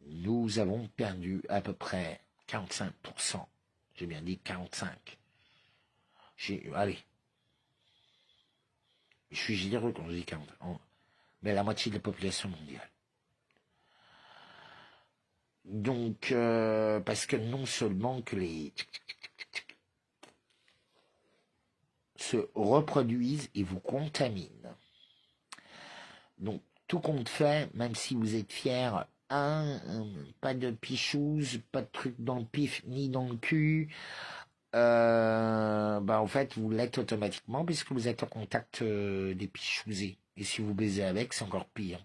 Nous avons perdu à peu près 45%. J'ai bien dit 45. Allez. Je suis généreux quand je dis 40. Mais la moitié de la population mondiale. Donc, parce que non seulement que les se reproduisent et vous contaminent. Donc, tout compte fait, même si vous êtes fier, pas de pichouze, pas de truc dans le pif ni dans le cul, en fait, vous l'êtes automatiquement puisque vous êtes en contact des pichouzés. Et si vous baisez avec, c'est encore pire.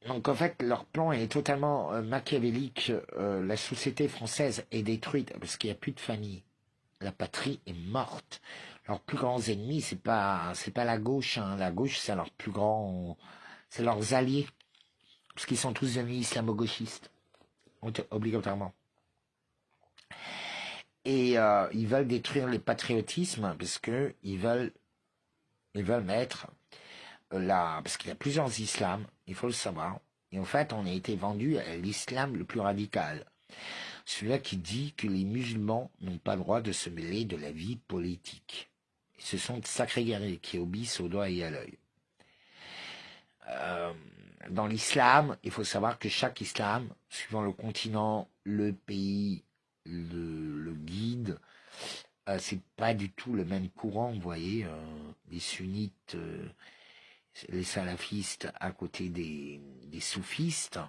Donc en fait, leur plan est totalement machiavélique. La société française est détruite parce qu'il n'y a plus de famille. La patrie est morte. Leurs plus grands ennemis, c'est pas la gauche. Hein. La gauche, c'est leurs plus grands, c'est leurs alliés, parce qu'ils sont tous devenus islamo-gauchistes, obligatoirement. Et ils veulent détruire les patriotismes parce que ils veulent mettre parce qu'il y a plusieurs islams, il faut le savoir. Et en fait, on a été vendu à l'islam le plus radical. Celui-là qui dit que les musulmans n'ont pas le droit de se mêler de la vie politique. Et ce sont de sacrés guerriers qui obéissent au doigt et à l'œil. Dans l'islam, il faut savoir que chaque islam, suivant le continent, le pays, le guide, c'est pas du tout le même courant, vous voyez, les sunnites, les salafistes à côté des soufistes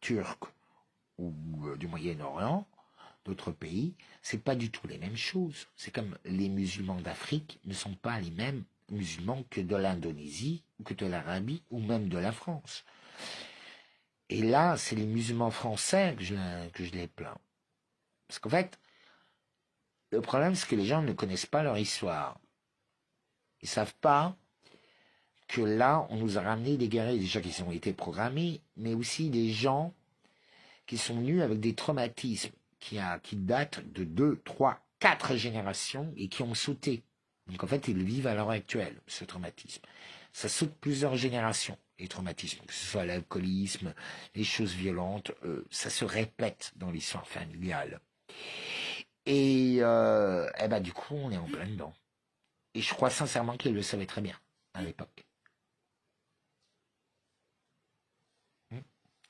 turcs ou du Moyen-Orient, d'autres pays, c'est pas du tout les mêmes choses. C'est comme les musulmans d'Afrique ne sont pas les mêmes musulmans que de l'Indonésie, ou que de l'Arabie, ou même de la France. Et là, c'est les musulmans français que je les plains. Parce qu'en fait, le problème, c'est que les gens ne connaissent pas leur histoire. Ils savent pas que là, on nous a ramené des guerriers déjà qui ont été programmés, mais aussi des gens qui sont venus avec des traumatismes qui datent de 2, 3, 4 générations et qui ont sauté. Donc en fait, ils vivent à l'heure actuelle, ce traumatisme. Ça saute plusieurs générations, les traumatismes, que ce soit l'alcoolisme, les choses violentes, ça se répète dans l'histoire familiale. Et du coup, on est en plein dedans. Et je crois sincèrement qu'ils le savaient très bien à l'époque.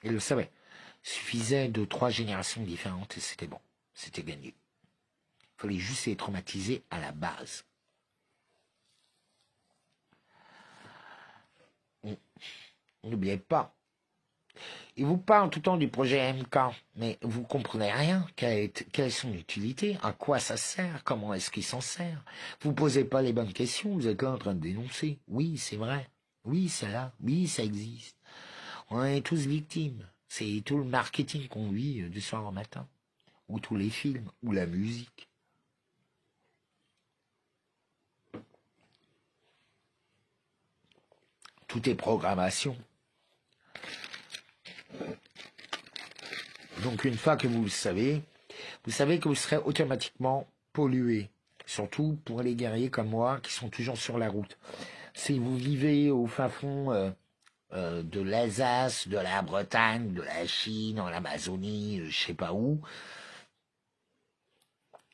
Ils le savaient. Il suffisait de 3 générations différentes et c'était bon. C'était gagné. Il fallait juste les traumatiser à la base. N'oubliez pas. Il vous parle tout le temps du projet MK, mais vous comprenez rien. Quelle est son utilité? À quoi ça sert? Comment est-ce qu'il s'en sert? Vous posez pas les bonnes questions, vous êtes là en train de dénoncer. Oui, c'est vrai. Oui, c'est là. Oui, ça existe. On est tous victimes. C'est tout le marketing qu'on vit du soir au matin. Ou tous les films, ou la musique. Tout est programmation. Donc une fois que vous savez que vous serez automatiquement pollué. Surtout pour les guerriers comme moi qui sont toujours sur la route. Si vous vivez au fin fond de l'Alsace, de la Bretagne, de la Chine, en Amazonie, je sais pas où,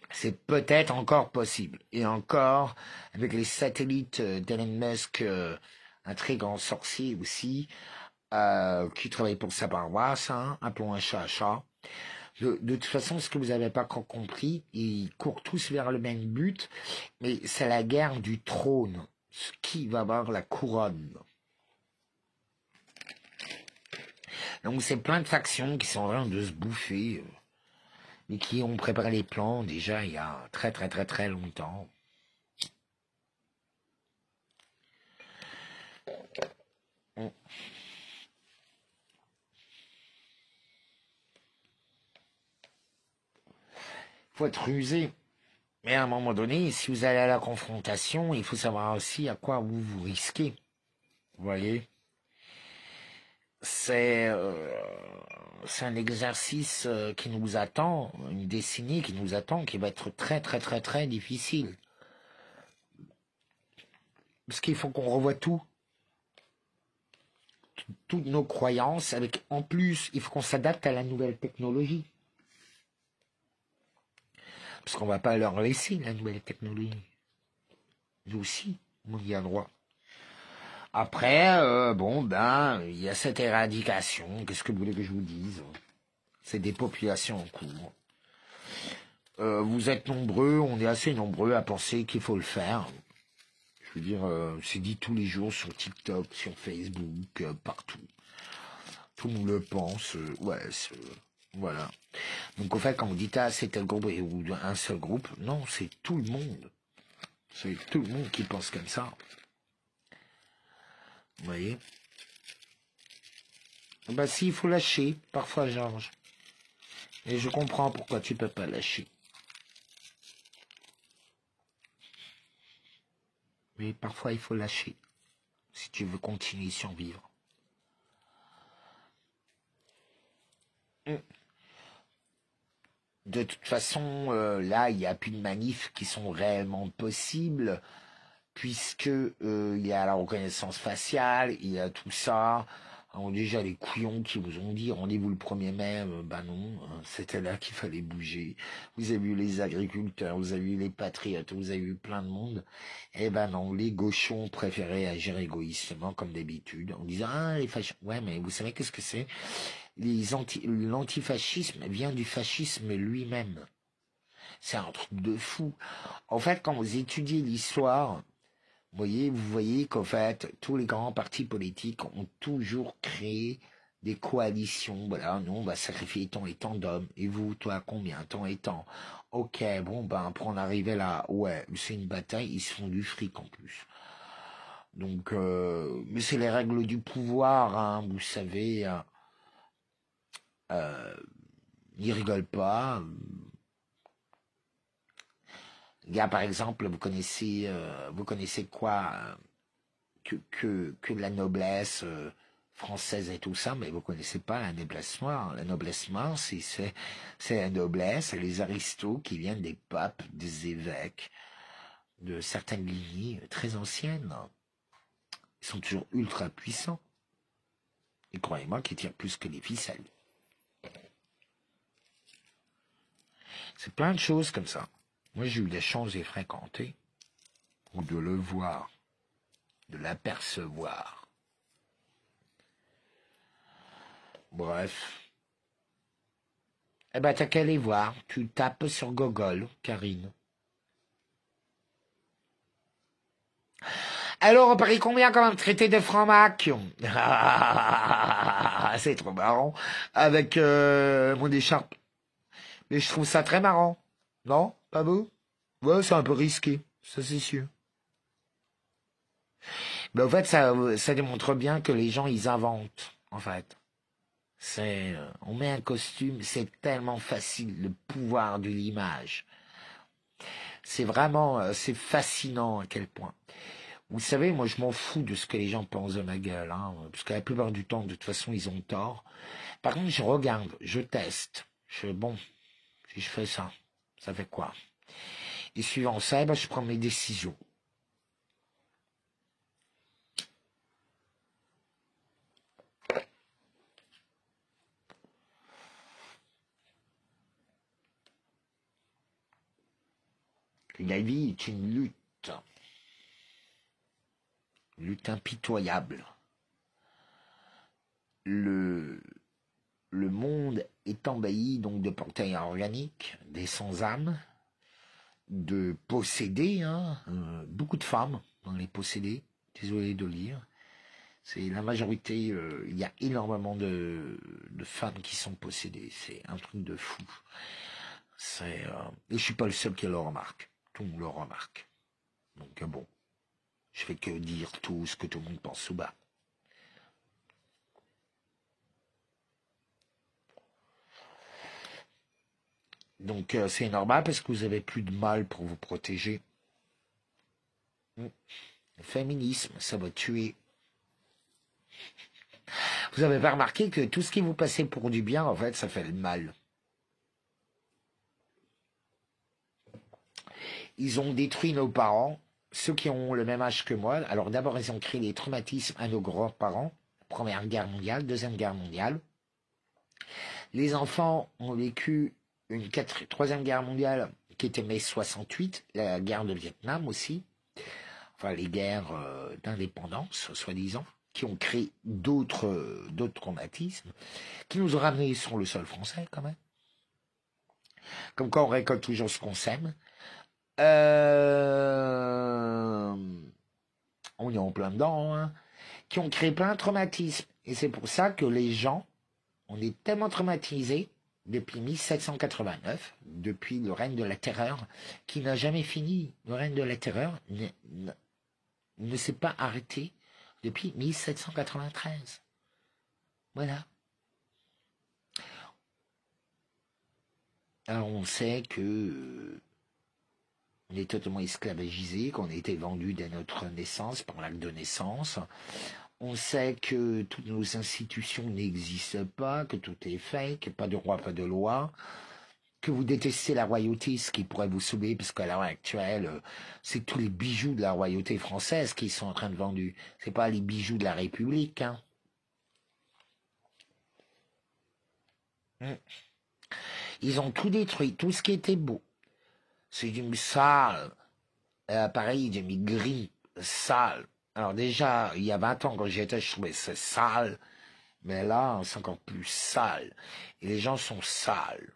c'est peut-être encore possible. Et encore, avec les satellites d'Elon Musk un très grand sorcier aussi, qui travaille pour sa paroisse, hein, appelons un chat à chat. De toute façon, ce que vous n'avez pas encore compris, ils courent tous vers le même but, mais c'est la guerre du trône. Qui va avoir la couronne? Donc c'est plein de factions qui sont en train de se bouffer, mais qui ont préparé les plans déjà il y a très très très très longtemps. Faut être rusé. Mais à un moment donné, si vous allez à la confrontation, il faut savoir aussi à quoi vous vous risquez. Vous voyez, c'est un exercice qui nous attend, une décennie qui nous attend, qui va être très très très très difficile. Parce qu'il faut qu'on revoie toutes nos croyances, avec en plus, il faut qu'on s'adapte à la nouvelle technologie. Parce qu'on va pas leur laisser la nouvelle technologie. Nous aussi, on y a droit. Après, bon, ben, il y a cette éradication. Qu'est-ce que vous voulez que je vous dise? C'est des populations en cours. Vous êtes nombreux, on est assez nombreux à penser qu'il faut le faire. Je veux dire, c'est dit tous les jours sur TikTok, sur Facebook, partout. Tout le monde le pense. Ouais, voilà. Donc, au fait, quand vous dites, ah, c'est tel groupe ou un seul groupe, non, c'est tout le monde. C'est tout le monde qui pense comme ça. Vous voyez? Bah si, il faut lâcher, parfois, Georges. Et je comprends pourquoi tu peux pas lâcher. Mais parfois, il faut lâcher, si tu veux continuer survivre. De toute façon, là, il n'y a plus de manifs qui sont réellement possibles, puisque il y a la reconnaissance faciale, il y a tout ça. Alors déjà, les couillons qui vous ont dit rendez-vous le 1er mai, bah non, c'était là qu'il fallait bouger. Vous avez vu les agriculteurs, vous avez vu les patriotes, vous avez vu plein de monde. Eh ben non, les gauchons préféraient agir égoïstement, comme d'habitude, en disant, ah, les fascistes. Ouais, mais vous savez qu'est-ce que c'est? L'antifascisme vient du fascisme lui-même. C'est un truc de fou. En fait, quand vous étudiez l'histoire, vous voyez qu'en fait, tous les grands partis politiques ont toujours créé des coalitions. Voilà, nous, on va sacrifier tant et tant d'hommes. Et vous, toi, combien? Tant et tant. Ok, bon, ben, pour en arriver là, ouais, c'est une bataille, ils se font du fric en plus. Donc, mais c'est les règles du pouvoir, hein, vous savez. Ils rigolent pas. Gars, par exemple, vous connaissez quoi que de la noblesse française et tout ça, mais vous connaissez pas la noblesse noire. La noblesse noire, c'est la noblesse, c'est les aristos qui viennent des papes, des évêques, de certaines lignées très anciennes. Ils sont toujours ultra puissants. Et croyez-moi qu'ils tirent plus que les ficelles. C'est plein de choses comme ça. Moi, j'ai eu la chance de les fréquenter, ou de le voir, de l'apercevoir. Bref. Eh ben, t'as qu'à aller voir. Tu tapes sur Google, Karine. Alors, on parie combien comme un traité de franc-mac? C'est trop marrant. Avec mon écharpe. Mais je trouve ça très marrant. Non? Pas vous? Ouais, c'est un peu risqué. Ça, c'est sûr. Mais en fait, ça démontre bien que les gens, ils inventent, en fait. On met un costume, c'est tellement facile, le pouvoir de l'image. C'est vraiment, c'est fascinant à quel point. Vous savez, moi, je m'en fous de ce que les gens pensent de ma gueule, hein, parce que la plupart du temps, de toute façon, ils ont tort. Par contre, je regarde, je teste. Bon, si je fais ça, ça fait quoi? Et suivant ça, eh ben, je prends mes décisions. La vie est une lutte. lutte impitoyable. Le monde est envahi donc de portails organiques, des sans-âme, de possédés, beaucoup de femmes dans les possédés, désolé de le dire. C'est la majorité, il y a énormément de femmes qui sont possédées, c'est un truc de fou. Et je suis pas le seul qui le remarque, tout le monde le remarque. Donc bon, je fais que dire tout ce que tout le monde pense sous bas. Donc c'est normal parce que vous avez plus de mal pour vous protéger. Le féminisme, ça va tuer. Vous avez pas remarqué que tout ce qui vous passait pour du bien, en fait, ça fait le mal. Ils ont détruit nos parents, ceux qui ont le même âge que moi. Alors d'abord, ils ont créé des traumatismes à nos grands-parents. Première Guerre mondiale, Deuxième Guerre mondiale. Les enfants ont vécu une Troisième Guerre mondiale qui était mai 68, la guerre de Vietnam aussi. Enfin, les guerres d'indépendance, soi-disant, qui ont créé d'autres traumatismes, qui nous ont ramenés sur le sol français, quand même. Comme quoi, on récolte toujours ce qu'on sème. On est en plein dedans, hein, qui ont créé plein de traumatismes. Et c'est pour ça que les gens, on est tellement traumatisés depuis 1789, depuis le règne de la terreur, qui n'a jamais fini. Le règne de la terreur ne s'est pas arrêté depuis 1793. Voilà. Alors on sait que on est totalement esclavagisé, qu'on a été vendu dès notre naissance, par l'acte de naissance. On sait que toutes nos institutions n'existent pas, que tout est fake, pas de roi, pas de loi, que vous détestez la royauté, ce qui pourrait vous sauver, parce qu'à l'heure actuelle, c'est tous les bijoux de la royauté française qui sont en train de vendre. C'est pas les bijoux de la République, hein. Ils ont tout détruit, tout ce qui était beau. C'est du sale. Pareil, j'ai mis gris, sale. Alors déjà, il y a 20 ans, quand j'y étais, je trouvais ça sale. Mais là, c'est encore plus sale. Et les gens sont sales.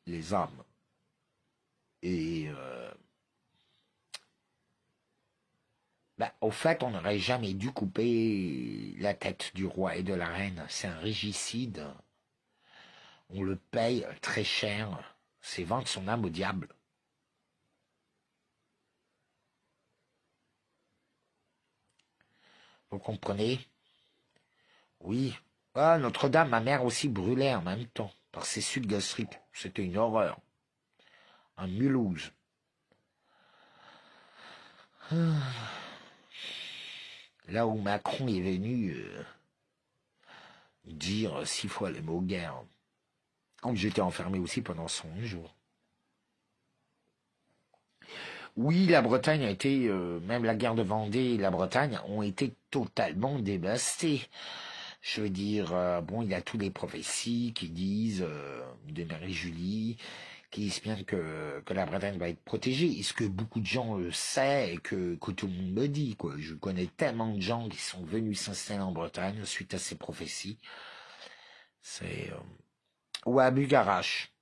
Les hommes. Et au fait, on n'aurait jamais dû couper la tête du roi et de la reine. C'est un régicide. On le paye très cher. C'est vendre son âme au diable. Vous comprenez? Oui. Ah, Notre-Dame, ma mère aussi brûlait en même temps par ses sucs gastriques. C'était une horreur. Un Mulhouse. Là où Macron est venu dire 6 fois le mot guerre. Quand j'étais enfermé aussi pendant 100 jours. Oui, la Bretagne a été, même la guerre de Vendée et la Bretagne ont été totalement dévastées. Je veux dire, bon, il y a tous les prophéties qui disent, de Marie-Julie, qui disent bien que la Bretagne va être protégée. Est-ce que beaucoup de gens le savent et que tout le monde me dit, quoi. Je connais tellement de gens qui sont venus s'installer en Bretagne suite à ces prophéties. C'est... ou à Bugarache,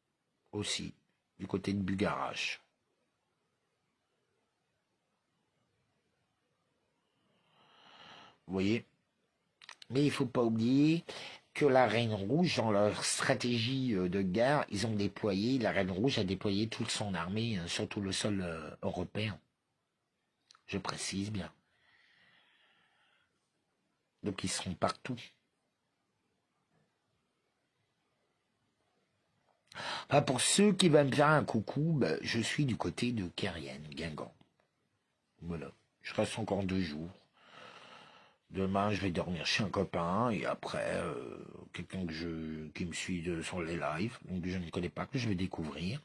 aussi, du côté de Bugarache. Vous voyez? Mais il faut pas oublier que la Reine Rouge, dans leur stratégie de guerre, la Reine Rouge a déployé toute son armée sur tout le sol européen. Je précise bien. Donc ils seront partout. Pour ceux qui veulent me faire un coucou, je suis du côté de Kérienne, Guingamp. Voilà. Je reste encore 2 jours. Demain, je vais dormir chez un copain et après, quelqu'un qui me suit sur les lives, donc je ne connais pas, que je vais découvrir.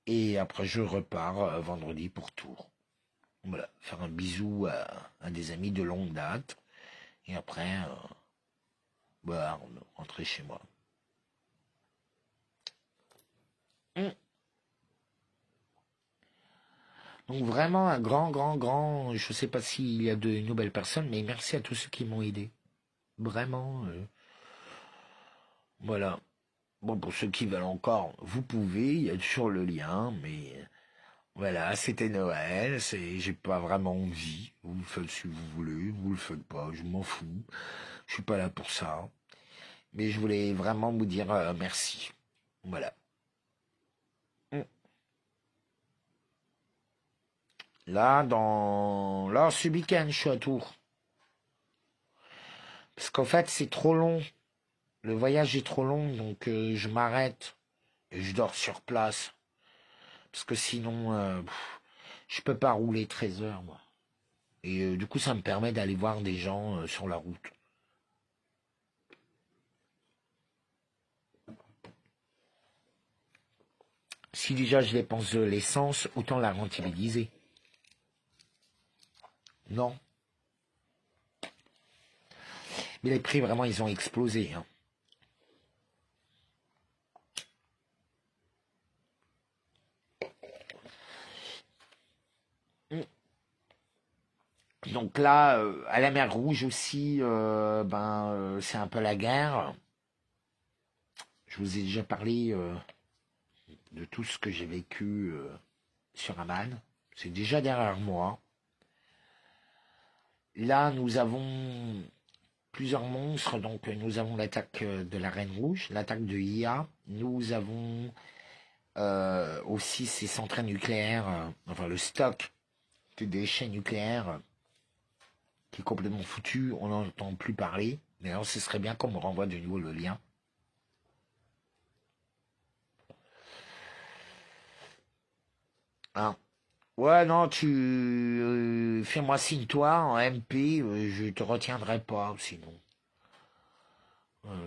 Et après, je repars vendredi pour Tours. Voilà, faire un bisou à des amis de longue date. Et après, rentrer chez moi. Donc vraiment un grand, je sais pas s'il y a de nouvelles personnes, mais merci à tous ceux qui m'ont aidé. Vraiment, voilà. Bon, pour ceux qui veulent encore, vous pouvez, il y a toujours le lien, mais voilà, c'était Noël, j'ai pas vraiment envie. Vous le faites si vous voulez, vous le faites pas, je m'en fous. Je suis pas là pour ça. Mais je voulais vraiment vous dire merci. Voilà. Mm. Là, ce week-end, je suis à Tours. Parce qu'en fait, c'est trop long. Le voyage est trop long, donc je m'arrête et je dors sur place. Parce que sinon, je peux pas rouler 13 heures, moi. Et du coup, ça me permet d'aller voir des gens sur la route. Si déjà je dépense de l'essence, autant la rentabiliser. Non. Mais les prix, vraiment, ils ont explosé. Hein. Donc là, à la mer Rouge aussi, c'est un peu la guerre. Je vous ai déjà parlé de tout ce que j'ai vécu sur Amman. C'est déjà derrière moi. Là, nous avons plusieurs monstres. Donc, nous avons l'attaque de la Reine Rouge, l'attaque de IA. Nous avons aussi ces centrales nucléaires, enfin le stock de déchets nucléaires qui est complètement foutu. On n'en entend plus parler. D'ailleurs, ce serait bien qu'on me renvoie de nouveau le lien. Hein. Ouais, non, fais-moi signe toi en MP, je te retiendrai pas, sinon.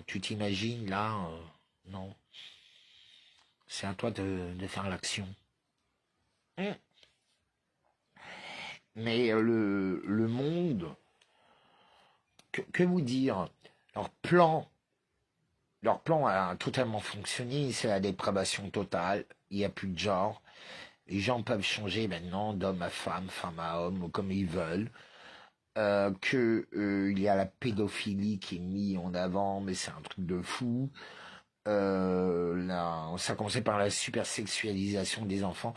Tu t'imagines là, non. C'est à toi de faire l'action. Mm. Mais le monde, que vous dire? Leur plan, leur plan a totalement fonctionné, c'est la dépravation totale, il n'y a plus de genre. Les gens peuvent changer maintenant d'homme à femme, femme à homme, comme ils veulent. Il y a la pédophilie qui est mise en avant, mais c'est un truc de fou. Ça a commencé par la supersexualisation des enfants.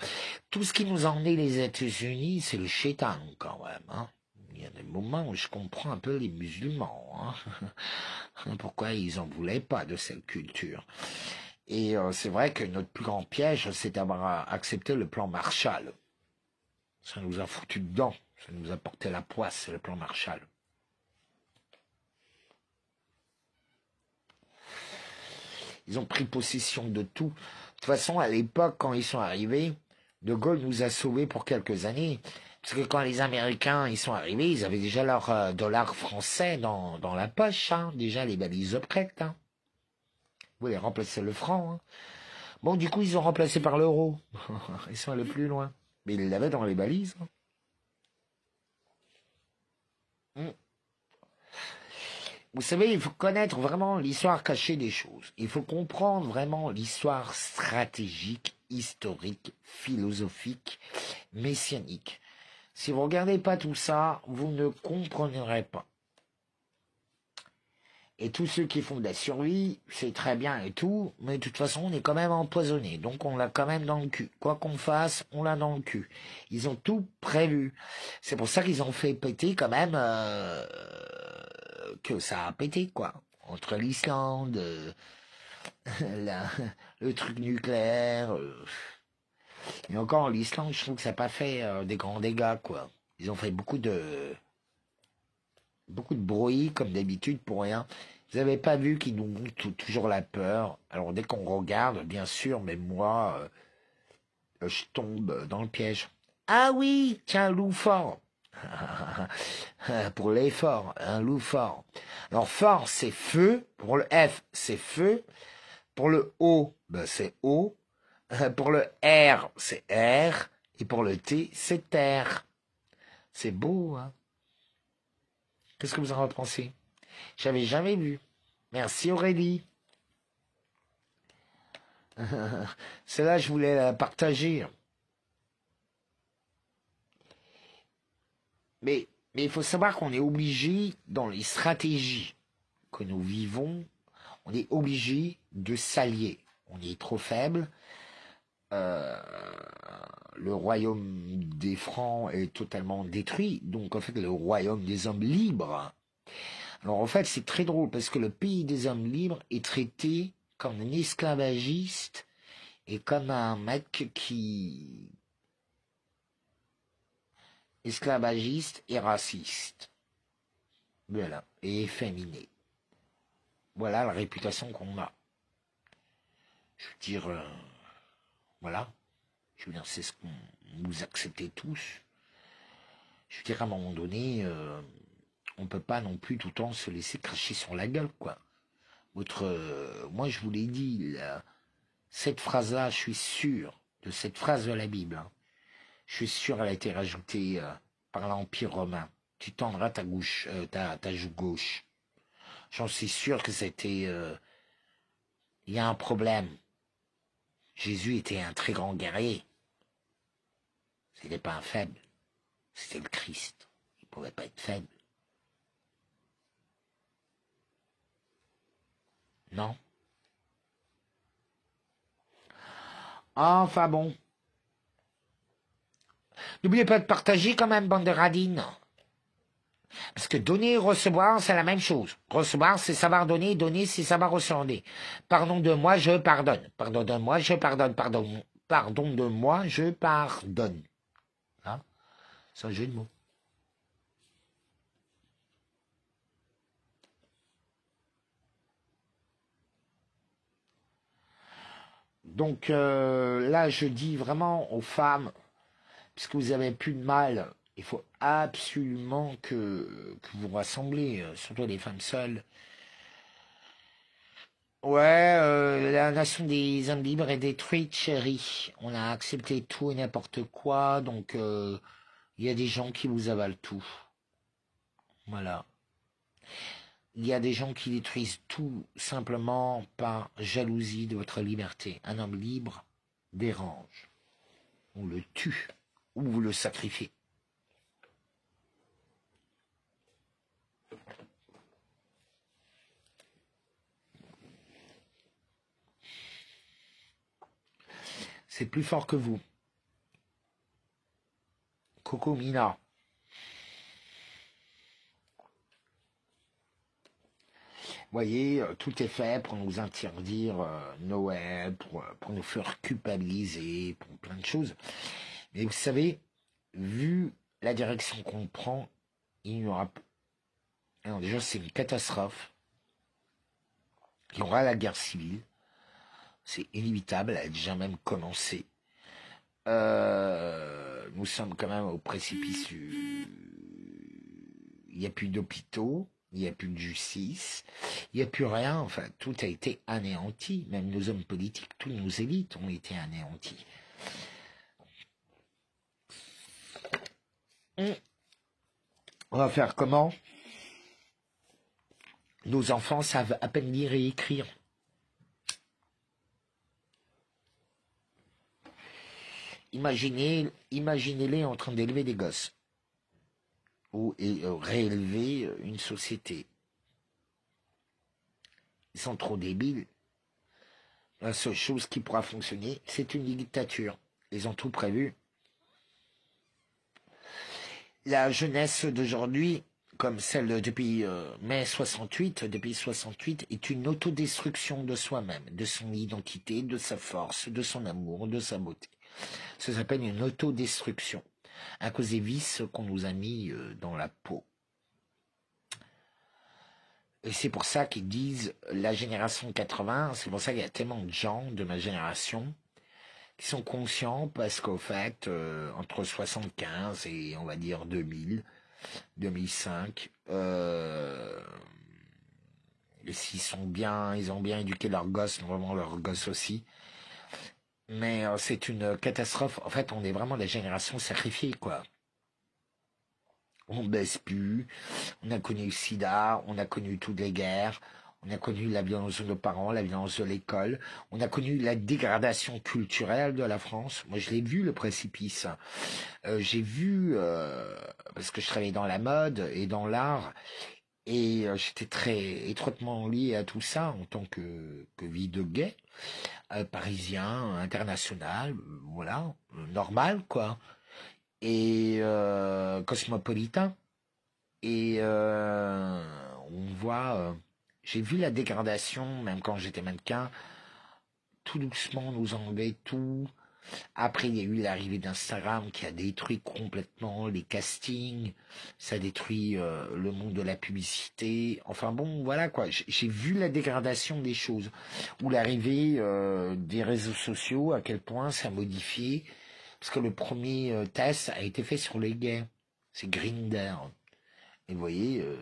Tout ce qui nous a emmené les États-Unis, c'est le chétan quand même. Hein. Il y a des moments où je comprends un peu les musulmans. Hein. Pourquoi ils en voulaient pas de cette culture. Et c'est vrai que notre plus grand piège, c'est d'avoir accepté le plan Marshall. Ça nous a foutu dedans. Ça nous a porté la poisse, le plan Marshall. Ils ont pris possession de tout. De toute façon, à l'époque, quand ils sont arrivés, De Gaulle nous a sauvés pour quelques années. Parce que quand les Américains ils sont arrivés, ils avaient déjà leur dollar français dans la poche. Hein. Déjà les balises prêtes. Hein. Vous voulez remplacer le franc. Hein. Bon, du coup, ils ont remplacé par l'euro. Ils sont allés plus loin. Mais ils l'avaient dans les balises. Hein. Vous savez, il faut connaître vraiment l'histoire cachée des choses. Il faut comprendre vraiment l'histoire stratégique, historique, philosophique, messianique. Si vous regardez pas tout ça, vous ne comprendrez pas. Et tous ceux qui font de la survie, c'est très bien et tout, mais de toute façon, on est quand même empoisonné. Donc on l'a quand même dans le cul. Quoi qu'on fasse, on l'a dans le cul. Ils ont tout prévu. C'est pour ça qu'ils ont fait péter quand même que ça a pété, quoi. Entre l'Islande, la- le truc nucléaire. Et encore, l'Islande, je trouve que ça n'a pas fait des grands dégâts, quoi. Ils ont fait beaucoup de bruit, comme d'habitude, pour rien. Vous n'avez pas vu qu'ils nous montrent toujours la peur. Alors, dès qu'on regarde, bien sûr, mais moi, je tombe dans le piège. Ah oui, tiens, loup fort. Pour l'effort, un loup fort. Alors, fort, c'est feu. Pour le F, c'est feu. Pour le O, ben, c'est O. Pour le R, c'est R. Et pour le T, c'est terre. C'est beau, hein? Qu'est-ce que vous en pensez? J'avais jamais vu. Merci Aurélie. Celle-là, je voulais la partager. Mais il faut savoir qu'on est obligé, dans les stratégies que nous vivons, on est obligé de s'allier. On est trop faible. Euh, le royaume des Francs est totalement détruit. Donc, en fait, le royaume des hommes libres. Alors, en fait, c'est très drôle parce que le pays des hommes libres est traité comme un esclavagiste et comme un mec qui... esclavagiste et raciste. Voilà. Et efféminé. Voilà la réputation qu'on a. Je veux dire, voilà. Je veux dire, c'est ce qu'on vous acceptez tous. Je veux dire, à un moment donné, on peut pas non plus tout le temps se laisser cracher sur la gueule, quoi. Moi, je vous l'ai dit, cette phrase-là, je suis sûr de cette phrase de la Bible. Hein. Je suis sûr elle a été rajoutée par l'Empire romain. Tu tendras ta gauche, ta joue gauche. J'en suis sûr que c'était... Il y a un problème. Jésus était un très grand guerrier. C'était pas un faible. C'était le Christ. Il ne pouvait pas être faible. Non. Enfin bon. N'oubliez pas de partager quand même, bande de radines. Parce que donner et recevoir, c'est la même chose. Recevoir, c'est savoir donner. Donner, c'est savoir recevoir. Pardon de moi, je pardonne. Pardon de moi, je pardonne. Pardon de moi, je pardonne. Hein? C'est un jeu de mots. Donc là, je dis vraiment aux femmes, puisque vous avez plus de mal, il faut absolument que vous rassemblez, surtout les femmes seules. Ouais, la nation des hommes libres est détruite, chérie. On a accepté tout et n'importe quoi, donc il y a des gens qui vous avalent tout. Voilà. Il y a des gens qui détruisent tout simplement par jalousie de votre liberté. Un homme libre dérange. On le tue ou vous le sacrifiez. C'est plus fort que vous. Coco Mina. Vous voyez, tout est fait pour nous interdire Noël, pour nous faire culpabiliser, pour plein de choses. Mais vous savez, vu la direction qu'on prend, il n'y aura pas... Alors déjà, c'est une catastrophe. Il y aura la guerre civile. C'est inévitable, elle a déjà même commencé. Nous sommes quand même au précipice. Il n'y a plus d'hôpitaux, il n'y a plus de justice, il n'y a plus rien. Enfin, tout a été anéanti. Même nos hommes politiques, tous nos élites ont été anéantis. On va faire comment? Nos enfants savent à peine lire et écrire. Imaginez-les en train d'élever des gosses ou réélever une société. Ils sont trop débiles. La seule chose qui pourra fonctionner, c'est une dictature. Ils ont tout prévu. La jeunesse d'aujourd'hui, comme celle depuis mai 68, depuis 68, est une autodestruction de soi-même, de son identité, de sa force, de son amour, de sa beauté. Ça s'appelle une autodestruction, à cause des vices qu'on nous a mis dans la peau. Et c'est pour ça qu'ils disent la génération 80, c'est pour ça qu'il y a tellement de gens de ma génération qui sont conscients parce qu'au fait, entre 75 et on va dire 2000, 2005, s'ils sont bien, ils ont bien éduqué leurs gosses, vraiment leurs gosses aussi. Mais c'est une catastrophe. En fait, on est vraiment la génération sacrifiée, quoi. On ne baisse plus. On a connu le sida, on a connu toutes les guerres, on a connu la violence de nos parents, la violence de l'école, on a connu la dégradation culturelle de la France. Moi, je l'ai vu, le précipice. J'ai vu, parce que je travaillais dans la mode et dans l'art, et j'étais très étroitement lié à tout ça en tant que vie de gay, parisien, international, voilà, normal, quoi, et cosmopolitain. Et on voit, j'ai vu la dégradation, même quand j'étais mannequin, tout doucement nous enlever tout. Après, il y a eu l'arrivée d'Instagram qui a détruit complètement les castings, ça a détruit le monde de la publicité. Enfin bon, voilà quoi. J'ai vu la dégradation des choses, ou l'arrivée des réseaux sociaux, à quel point ça a modifié. Parce que le premier test a été fait sur les gays. C'est Grindr. Et vous voyez, le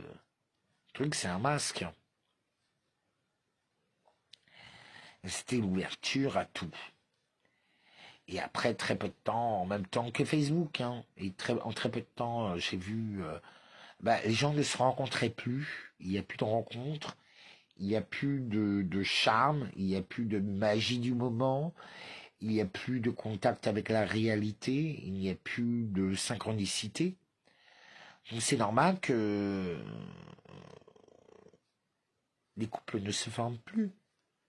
truc, c'est un masque. C'était l'ouverture à tout. Et après très peu de temps, en même temps que Facebook, hein, et en très peu de temps, j'ai vu, les gens ne se rencontraient plus. Il n'y a plus de rencontres, il n'y a plus de charme, il n'y a plus de magie du moment, il n'y a plus de contact avec la réalité, il n'y a plus de synchronicité. Donc c'est normal que les couples ne se forment plus.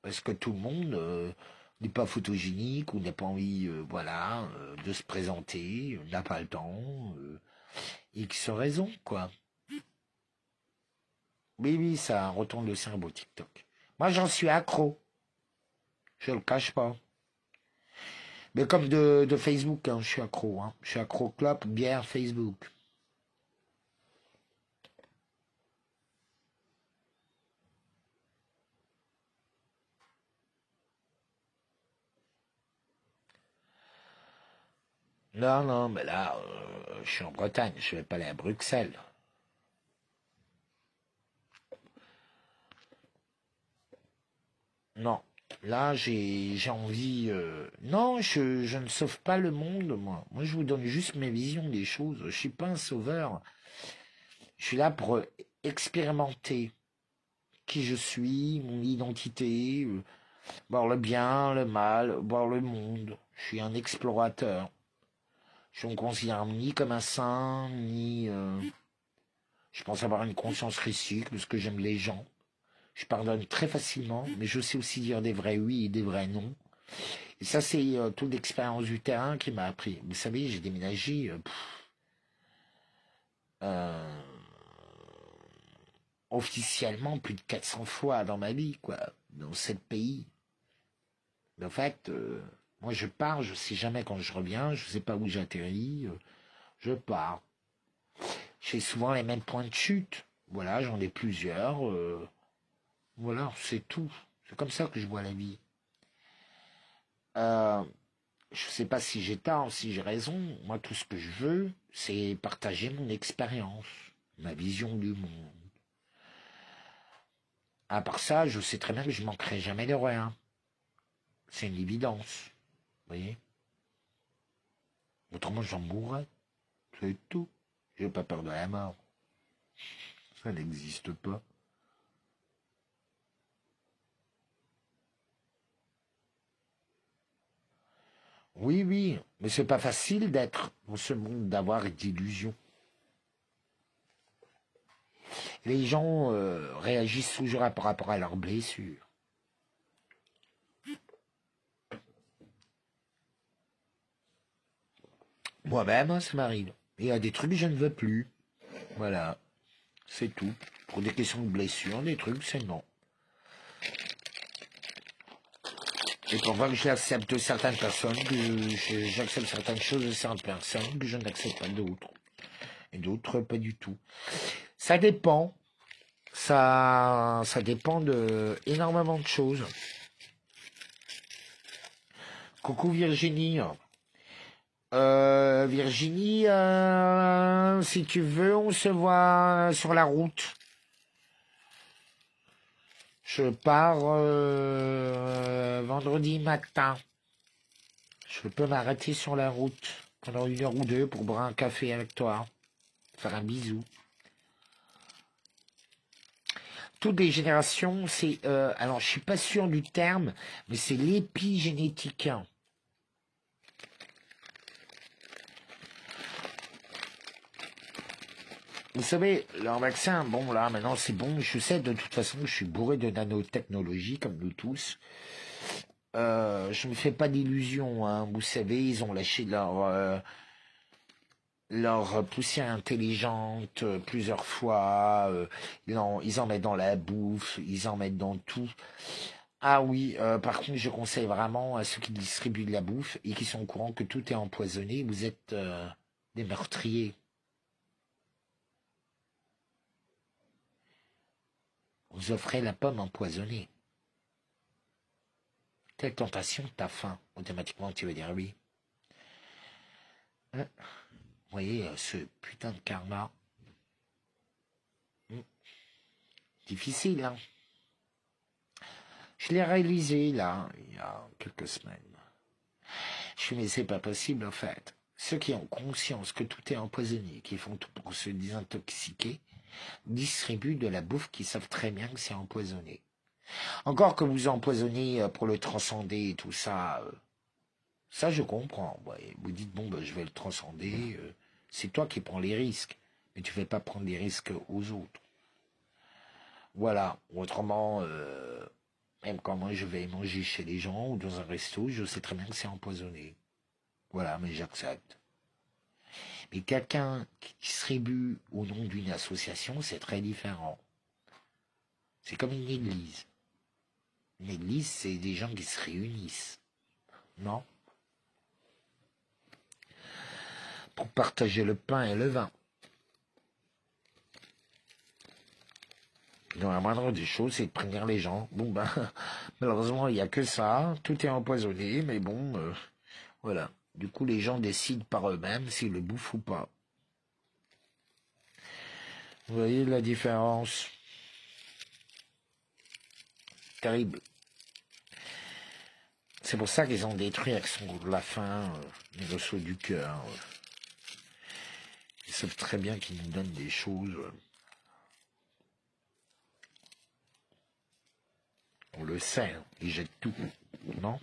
Parce que tout le monde n'est pas photogénique ou n'a pas envie de se présenter, n'a pas le temps, X raison, quoi. Oui, oui, ça retourne le cerveau TikTok. Moi, j'en suis accro. Je le cache pas. Mais comme de Facebook, hein, je suis accro. Hein. Je suis accro clope, bière, Facebook. Non, non, mais là, je suis en Bretagne, je vais pas aller à Bruxelles. Non, là, j'ai envie... Non, je ne sauve pas le monde, moi. Moi, je vous donne juste mes visions des choses. Je suis pas un sauveur. Je suis là pour expérimenter qui je suis, mon identité, voir le bien, le mal, voir le monde. Je suis un explorateur. Je ne me considère ni comme un saint, ni... je pense avoir une conscience critique parce que j'aime les gens. Je pardonne très facilement, mais je sais aussi dire des vrais oui et des vrais non. Et ça, c'est toute l'expérience du terrain qui m'a appris. Vous savez, j'ai déménagé euh, officiellement plus de 400 fois dans ma vie, quoi, dans 7 pays. Mais en fait, moi, je pars, je sais jamais quand je reviens, je sais pas où j'atterris, je pars. J'ai souvent les mêmes points de chute. Voilà, j'en ai plusieurs. Voilà, c'est tout. C'est comme ça que je vois la vie. Euh, je sais pas si j'ai tort, si j'ai raison. Moi, tout ce que je veux, c'est partager mon expérience, ma vision du monde. À part ça, je sais très bien que je manquerai jamais de rien. C'est une évidence. Vous voyez? Autrement, j'en mourrais. C'est tout. J'ai pas peur de la mort. Ça n'existe pas. Oui, oui, mais c'est pas facile d'être dans ce monde, d'avoir d'illusions. Les gens réagissent toujours par rapport à leurs blessures. Moi-même, hein, ça m'arrive. Il y a des trucs que je ne veux plus. Voilà, c'est tout. Pour des questions de blessures, des trucs, c'est non. Et pour voir que j'accepte certaines personnes, que j'accepte certaines choses de certaines personnes, que je n'accepte pas d'autres. Et d'autres, pas du tout. Ça dépend. Ça dépend de énormément de choses. Coucou Virginie. Virginie, si tu veux, on se voit sur la route. Je pars vendredi matin. Je peux m'arrêter sur la route pendant 1 heure ou 2 pour boire un café avec toi, faire un bisou. Toutes les générations, c'est... alors, je suis pas sûr du terme, mais c'est l'épigénétique. Vous savez, leur vaccin, bon là, maintenant c'est bon, je sais, de toute façon, je suis bourré de nanotechnologie, comme nous tous. Je me fais pas d'illusions, hein. Vous savez, ils ont lâché leur poussière intelligente plusieurs fois. Ils en mettent dans la bouffe, ils en mettent dans tout. Ah oui, par contre, je conseille vraiment à ceux qui distribuent de la bouffe et qui sont au courant que tout est empoisonné, vous êtes des meurtriers. Vous offrez la pomme empoisonnée. Quelle tentation, t'as faim. Automatiquement, tu vas dire oui. Vous voyez, ce putain de karma. Difficile, hein. Je l'ai réalisé, là, il y a quelques semaines. Je suis mais c'est pas possible, en fait. Ceux qui ont conscience que tout est empoisonné, qui font tout pour se désintoxiquer, distribuent de la bouffe qui savent très bien que c'est empoisonné. Encore que vous empoisonnez pour le transcender et tout ça, ça je comprends. Ouais, vous dites, bon, ben, je vais le transcender, c'est toi qui prends les risques, mais tu ne fais pas prendre les risques aux autres. Voilà, autrement, même quand moi je vais manger chez les gens ou dans un resto, je sais très bien que c'est empoisonné. Voilà, mais j'accepte. Mais quelqu'un qui distribue au nom d'une association, c'est très différent. C'est comme une église. Une église, c'est des gens qui se réunissent. Non? Pour partager le pain et le vin. Donc la moindre des choses, c'est de prévenir les gens. Bon ben, malheureusement, il n'y a que ça. Tout est empoisonné, mais bon, voilà. Du coup, les gens décident par eux-mêmes s'ils le bouffent ou pas. Vous voyez la différence? Terrible. C'est pour ça qu'ils ont détruit avec son goût de la faim les ressources du cœur. Ils savent très bien qu'ils nous donnent des choses. On le sait, hein. Ils jettent tout, non?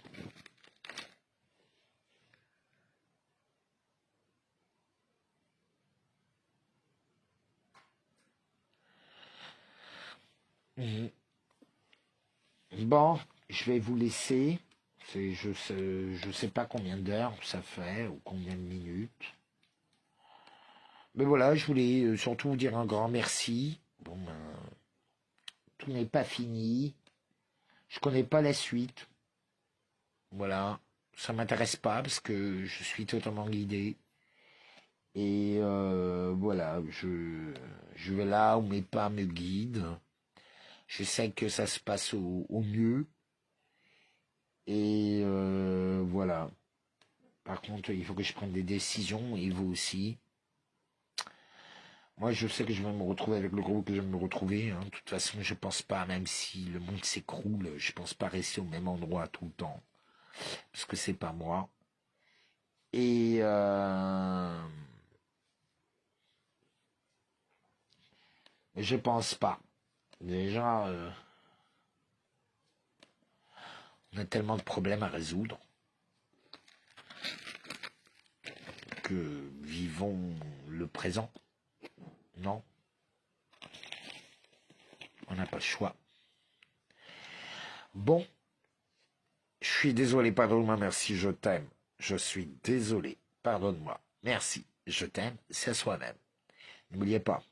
Mhm. Bon, je vais vous laisser. Je sais pas combien d'heures ça fait ou combien de minutes. Mais voilà, je voulais surtout vous dire un grand merci. Bon, ben, tout n'est pas fini. Je connais pas la suite. Voilà, ça m'intéresse pas parce que je suis totalement guidé. Et voilà, je vais là où mes pas me guident. Je sais que ça se passe au mieux. Et voilà. Par contre, il faut que je prenne des décisions, et vous aussi. Moi, je sais que je vais me retrouver avec le groupe que je vais me retrouver, hein. De toute façon, je pense pas, même si le monde s'écroule, je pense pas rester au même endroit tout le temps. Parce que c'est pas moi. Et je pense pas. Déjà, on a tellement de problèmes à résoudre que vivons le présent. Non, on n'a pas le choix. Bon, je suis désolé, pardonne-moi, merci, je t'aime. Je suis désolé, pardonne-moi, merci, je t'aime, c'est à soi-même. N'oubliez pas,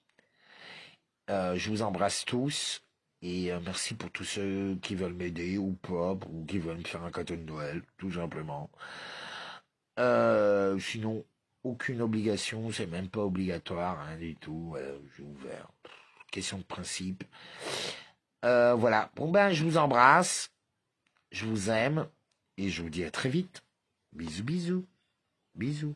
je vous embrasse tous et merci pour tous ceux qui veulent m'aider ou pas, ou qui veulent me faire un cadeau de Noël, tout simplement. Sinon, aucune obligation, c'est même pas obligatoire, hein, du tout, voilà, j'ai ouvert. Question de principe. Voilà, bon ben, je vous embrasse, je vous aime, et je vous dis à très vite. Bisous, bisous, bisous.